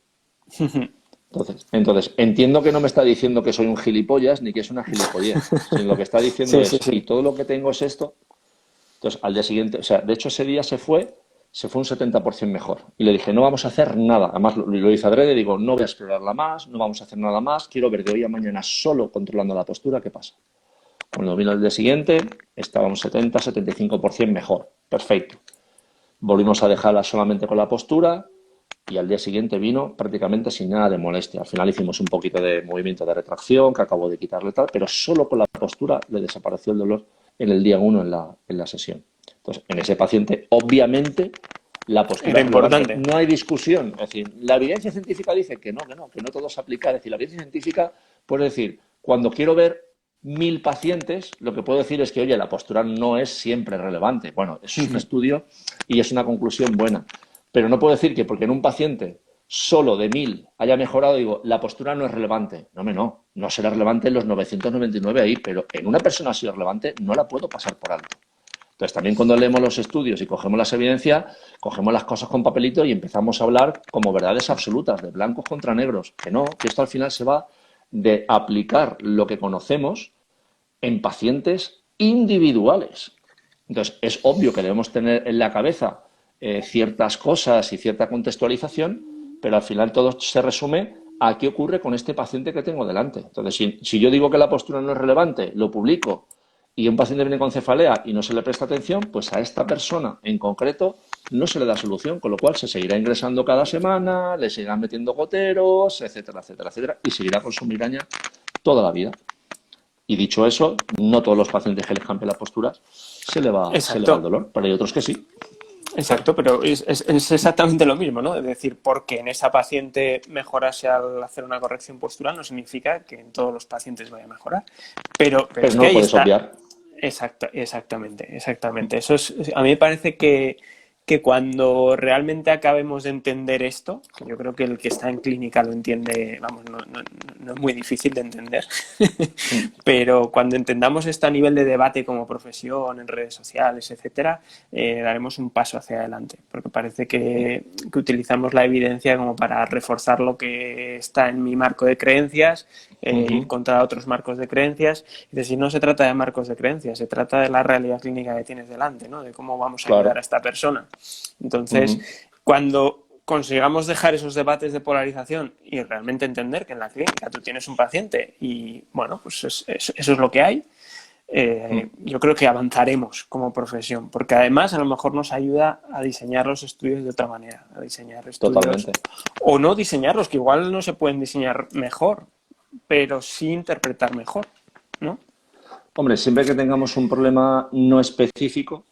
Entonces, entiendo que no me está diciendo que soy un gilipollas ni que es una gilipollez, sino lo que está diciendo y todo lo que tengo es esto. Entonces, al día siguiente, o sea, de hecho ese día se fue un 70% mejor. Y le dije, no vamos a hacer nada. Además, lo hice adrede, digo, no voy a explorarla más, no vamos a hacer nada más, quiero ver de hoy a mañana solo controlando la postura qué pasa. Cuando vino el día siguiente, estábamos 70-75% mejor. Perfecto. Volvimos a dejarla solamente con la postura y al día siguiente vino prácticamente sin nada de molestia. Al final hicimos un poquito de movimiento de retracción que acabó de quitarle tal, pero solo con la postura le desapareció el dolor en el día 1 en la sesión. Entonces, en ese paciente, obviamente, la postura era importante. No hay discusión. Es decir, la evidencia científica dice que no todo se aplica. Es decir, la evidencia científica puede decir, cuando quiero ver 1000 pacientes, lo que puedo decir es que, oye, la postura no es siempre relevante. Bueno, eso es un estudio y es una conclusión buena. Pero no puedo decir que porque en un paciente solo de 1000 haya mejorado, digo, la postura no es relevante. No será relevante en los 999 ahí, pero en una persona así relevante no la puedo pasar por alto. Entonces, también cuando leemos los estudios y cogemos las evidencias, cogemos las cosas con papelito y empezamos a hablar como verdades absolutas, de blancos contra negros. Que no, que esto al final se va de aplicar lo que conocemos en pacientes individuales. Entonces, es obvio que debemos tener en la cabeza ciertas cosas y cierta contextualización, pero al final todo se resume a qué ocurre con este paciente que tengo delante. Entonces, si yo digo que la postura no es relevante, lo publico, y un paciente viene con cefalea y no se le presta atención, pues a esta persona en concreto no se le da solución, con lo cual se seguirá ingresando cada semana, le seguirán metiendo goteros, etcétera, etcétera, etcétera, y seguirá con su migraña toda la vida. Y dicho eso, no todos los pacientes que les cambie la postura se le va el Exacto. dolor, pero hay otros que sí. Exacto, pero es exactamente lo mismo, ¿no? Es decir, porque en esa paciente mejorase al hacer una corrección postural no significa que en todos los pacientes vaya a mejorar. Pero Pero es no que lo ahí puedes está. obviar. Exactamente, exactamente. A mí me parece que cuando realmente acabemos de entender esto, yo creo que el que está en clínica lo entiende, vamos, no es muy difícil de entender, pero cuando entendamos esto a nivel de debate como profesión, en redes sociales, etcétera, daremos un paso hacia adelante, porque parece que utilizamos la evidencia como para reforzar lo que está en mi marco de creencias, ir contra otros marcos de creencias. Es decir, no se trata de marcos de creencias, se trata de la realidad clínica que tienes delante, ¿no? De cómo vamos a ayudar a Claro. esta persona. Entonces, cuando consigamos dejar esos debates de polarización y realmente entender que en la clínica tú tienes un paciente y, bueno, pues eso es lo que hay, yo creo que avanzaremos como profesión, porque además a lo mejor nos ayuda a diseñar los estudios de otra manera, a diseñar estudios Totalmente. o no diseñarlos, que igual no se pueden diseñar mejor, pero sí interpretar mejor, ¿no? Hombre, siempre que tengamos un problema no específico,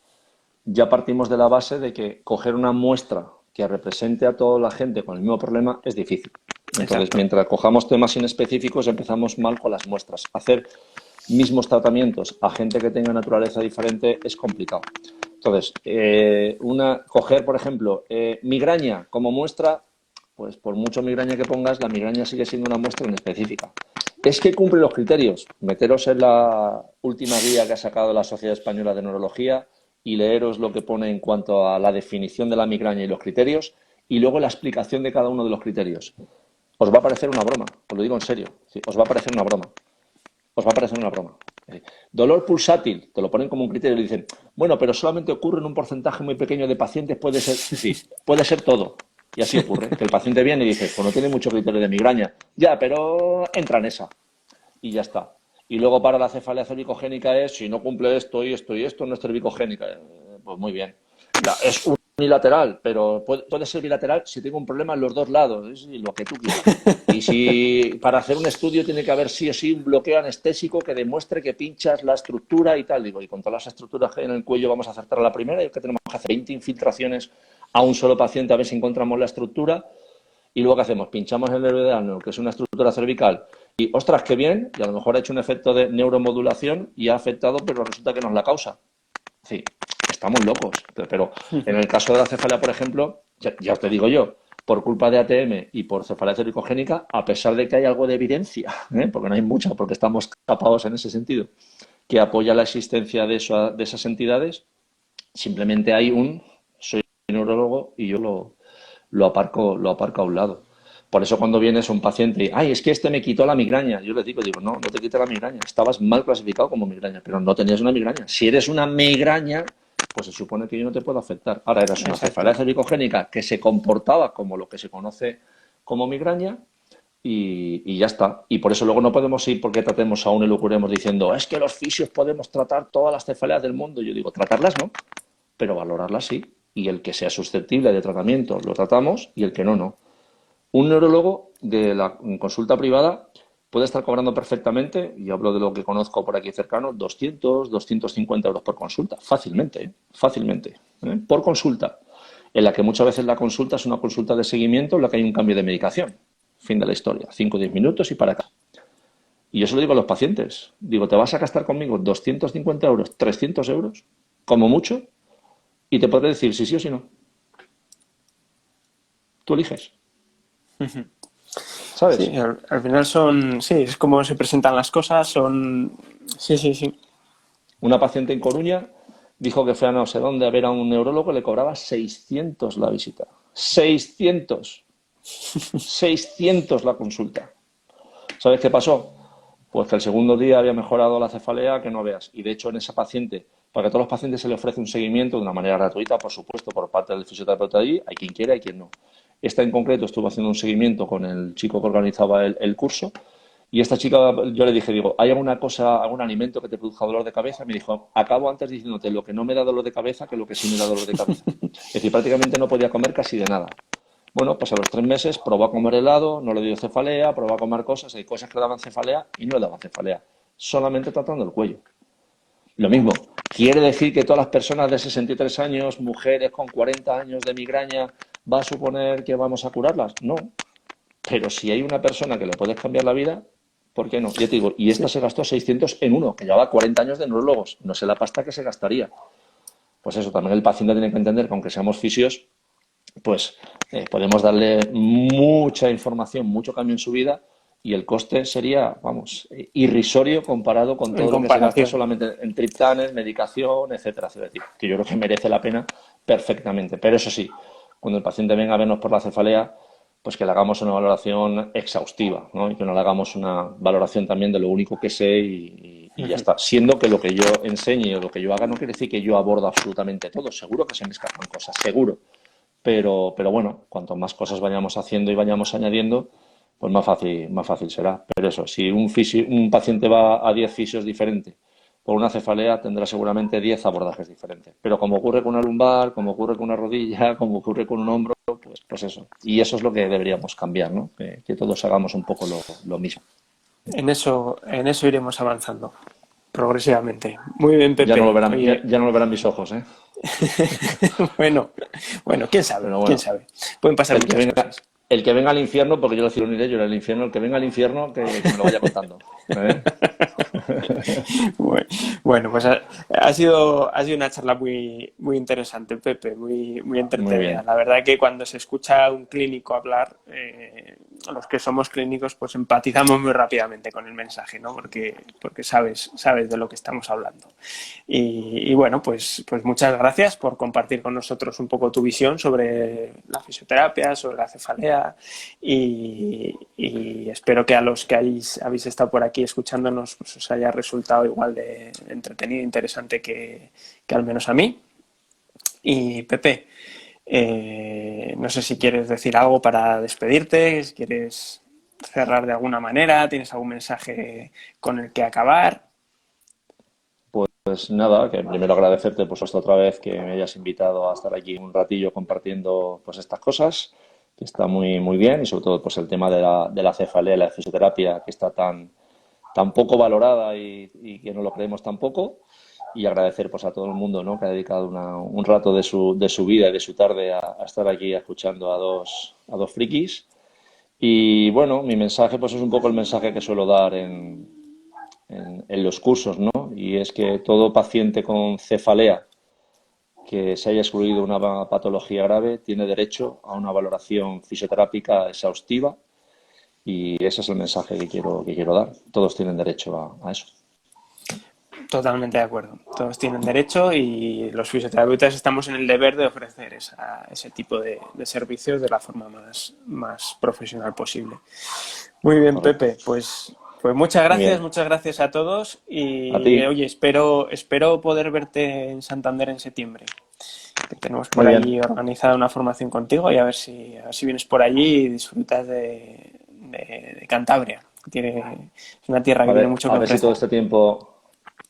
ya partimos de la base de que coger una muestra que represente a toda la gente con el mismo problema es difícil. Entonces, Exacto. mientras cojamos temas inespecíficos, empezamos mal con las muestras. Hacer mismos tratamientos a gente que tenga naturaleza diferente es complicado. Entonces, coger, por ejemplo, migraña como muestra, pues por mucho migraña que pongas, la migraña sigue siendo una muestra inespecífica. ¿Es que cumple los criterios? Meteros en la última guía que ha sacado la Sociedad Española de Neurología y leeros lo que pone en cuanto a la definición de la migraña y los criterios y luego la explicación de cada uno de los criterios. Os va a parecer una broma, os lo digo en serio, ¿sí? Os va a parecer una broma. Os va a parecer una broma. Dolor pulsátil, te lo ponen como un criterio y dicen, bueno, pero solamente ocurre en un porcentaje muy pequeño de pacientes, puede ser, sí, puede ser todo. Y así ocurre, que el paciente viene y dice, pues no tiene mucho criterio de migraña. Ya, pero entra en esa. Y ya está. Y luego para la cefalea cervicogénica es, si no cumple esto y esto y esto, no es cervicogénica. Pues muy bien. Es unilateral, pero puede ser bilateral si tengo un problema en los dos lados, es lo que tú quieras. Y si para hacer un estudio tiene que haber sí o sí un bloqueo anestésico que demuestre que pinchas la estructura y tal. Digo, y con todas las estructuras que hay en el cuello vamos a acertar a la primera y es que tenemos que hacer 20 infiltraciones a un solo paciente a ver si encontramos la estructura. Y luego, ¿qué hacemos? Pinchamos el nervio de Arnold, que es una estructura cervical, y ostras, qué bien, y a lo mejor ha hecho un efecto de neuromodulación y ha afectado, pero resulta que no es la causa. Sí, estamos locos. Pero en el caso de la cefalea, por ejemplo, ya os te digo yo, por culpa de ATM y por cefalea cervicogénica, a pesar de que hay algo de evidencia, porque no hay mucha, porque estamos capados en ese sentido, que apoya la existencia de esas entidades, simplemente hay soy neurólogo y yo lo aparco a un lado. Por eso cuando vienes un paciente y, ay, es que este me quitó la migraña, yo le digo, no, no te quita la migraña, estabas mal clasificado como migraña, pero no tenías una migraña. Si eres una migraña, pues se supone que yo no te puedo afectar. Ahora eras una cefalea Exacto. cervicogénica que se comportaba como lo que se conoce como migraña y ya está. Y por eso luego no podemos ir porque tratemos a un elucuremos diciendo, es que los fisios podemos tratar todas las cefaleas del mundo. Yo digo, tratarlas no, pero valorarlas sí. Y el que sea susceptible de tratamiento lo tratamos y el que no, no. Un neurólogo de la consulta privada puede estar cobrando perfectamente, y hablo de lo que conozco por aquí cercano, 200, 250 euros por consulta, fácilmente, fácilmente, por consulta, en la que muchas veces la consulta es una consulta de seguimiento en la que hay un cambio de medicación. Fin de la historia, 5 o 10 minutos y para acá. Y yo se lo digo a los pacientes, digo, te vas a gastar conmigo 250 euros, 300 euros, como mucho, y te podré decir si sí o si no. Tú eliges, Sí, ¿sabes? al final sí, es como se presentan las cosas, sí, sí, sí. Una paciente en Coruña dijo que fue a no sé dónde a ver a un neurólogo y le cobraba 600 la visita. 600. 600 la consulta. ¿Sabes qué pasó? Pues que el segundo día había mejorado la cefalea que no veas. Y de hecho en esa paciente, porque a todos los pacientes se le ofrece un seguimiento de una manera gratuita, por supuesto, por parte del fisioterapeuta allí. Hay quien quiere, hay quien no. Esta en concreto estuvo haciendo un seguimiento con el chico que organizaba el curso Y esta chica, yo le dije, digo, ¿hay alguna cosa, algún alimento que te produzca dolor de cabeza? Me dijo, acabo antes diciéndote lo que no me da dolor de cabeza que lo que sí me da dolor de cabeza. Es decir, prácticamente no podía comer casi de nada. Bueno, pues a los 3 meses probó a comer helado, no le dio cefalea, probó a comer cosas, hay cosas que le daban cefalea y no le daban cefalea, solamente tratando el cuello. Lo mismo, ¿quiere decir que todas las personas de 63 años, mujeres con 40 años de migraña, va a suponer que vamos a curarlas? No, pero si hay una persona que le puedes cambiar la vida, ¿por qué no? Ya te digo, y esta Sí. se gastó 600 en uno, que llevaba 40 años de neurólogos, no sé la pasta que se gastaría. Pues eso, también el paciente tiene que entender que aunque seamos fisios, pues podemos darle mucha información, mucho cambio en su vida y el coste sería, vamos, irrisorio comparado con En todo lo que se gasta comparación. solamente en triptanes, medicación, etcétera, etcétera. Es decir, que yo creo que merece la pena perfectamente. Pero eso sí, cuando el paciente venga a vernos por la cefalea, pues que le hagamos una valoración exhaustiva, ¿no? Y que no le hagamos una valoración también de lo único que sé y ya Ujú. está. Siendo que lo que yo enseñe o lo que yo haga no quiere decir que yo abordo absolutamente todo. Seguro que se me escapan cosas, seguro. Pero bueno, cuanto más cosas vayamos haciendo y vayamos añadiendo, pues más fácil será. Pero eso, si un paciente va a 10 fisios diferentes por una cefalea, tendrá seguramente 10 abordajes diferentes. Pero como ocurre con una lumbar, como ocurre con una rodilla, como ocurre con un hombro, pues eso. Y eso es lo que deberíamos cambiar, ¿no? Que todos hagamos un poco lo mismo. En eso iremos avanzando progresivamente. Muy bien, Ya no lo Pepe. verán, Oye, ya no lo verán mis ojos, ¿eh? bueno, bueno, quién sabe, Pero quién bueno, sabe. Pueden pasar el que muchas venga, cosas. el que venga al infierno, porque yo lo iré, yo iré al infierno, el que venga al infierno, que me lo vaya contando. ¿Eh? Bueno, bueno, pues ha sido una charla muy, muy interesante, Pepe, muy, muy Muy entretenida. bien. La verdad que cuando se escucha a un clínico hablar, los que somos clínicos, pues empatizamos muy rápidamente con el mensaje, ¿no? Porque sabes de lo que estamos hablando. Y bueno, pues muchas gracias por compartir con nosotros un poco tu visión sobre la fisioterapia, sobre la cefalea y espero que a los que habéis estado por aquí escuchándonos pues os haya resultado igual de entretenido e interesante que al menos a mí. Y Pepe, no sé si quieres decir algo para despedirte, si quieres cerrar de alguna manera, tienes algún mensaje con el que acabar. Pues nada, que primero agradecerte por supuesto otra vez que me hayas invitado a estar aquí un ratillo compartiendo pues estas cosas, que está muy muy bien y sobre todo pues el tema de la cefalea y la fisioterapia que está tan poco valorada y que no lo creemos tampoco. Y agradecer pues a todo el mundo, ¿no? Que ha dedicado un rato de su vida y de su tarde a estar aquí escuchando a dos frikis. Y bueno, mi mensaje pues es un poco el mensaje que suelo dar en los cursos, ¿no? Y es que todo paciente con cefalea que se haya excluido una patología grave tiene derecho a una valoración fisioterápica exhaustiva y ese es el mensaje que quiero dar. Todos tienen derecho a eso. Totalmente de acuerdo. Todos tienen derecho y los fisioterapeutas estamos en el deber de ofrecer ese tipo de servicios de la forma más profesional posible. Muy bien, Correcto. Pepe. Pues Muy bien. muchas gracias a todos A ti. y oye, espero poder verte en Santander en septiembre. Que tenemos por Muy allí bien. organizada una formación contigo y a ver si vienes por allí y disfrutas de Cantabria. Es una tierra que tiene mucho que A ver si todo ofrecer. este tiempo,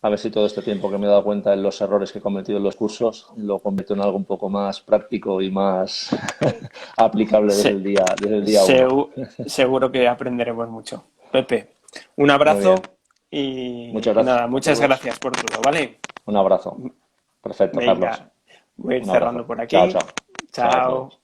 a ver si todo este tiempo que me he dado cuenta de los errores que he cometido en los cursos, lo convierto en algo un poco más práctico y más aplicable Se- desde el día uno. Seguro que aprenderemos mucho. Pepe, un Muy abrazo bien. Muchas y gracias, nada, muchas Carlos. gracias por todo, ¿vale? Un abrazo. Perfecto, Carlos. Venga, voy a ir Un cerrando abrazo. por Chao, aquí. chao. Chao a Chao. todos.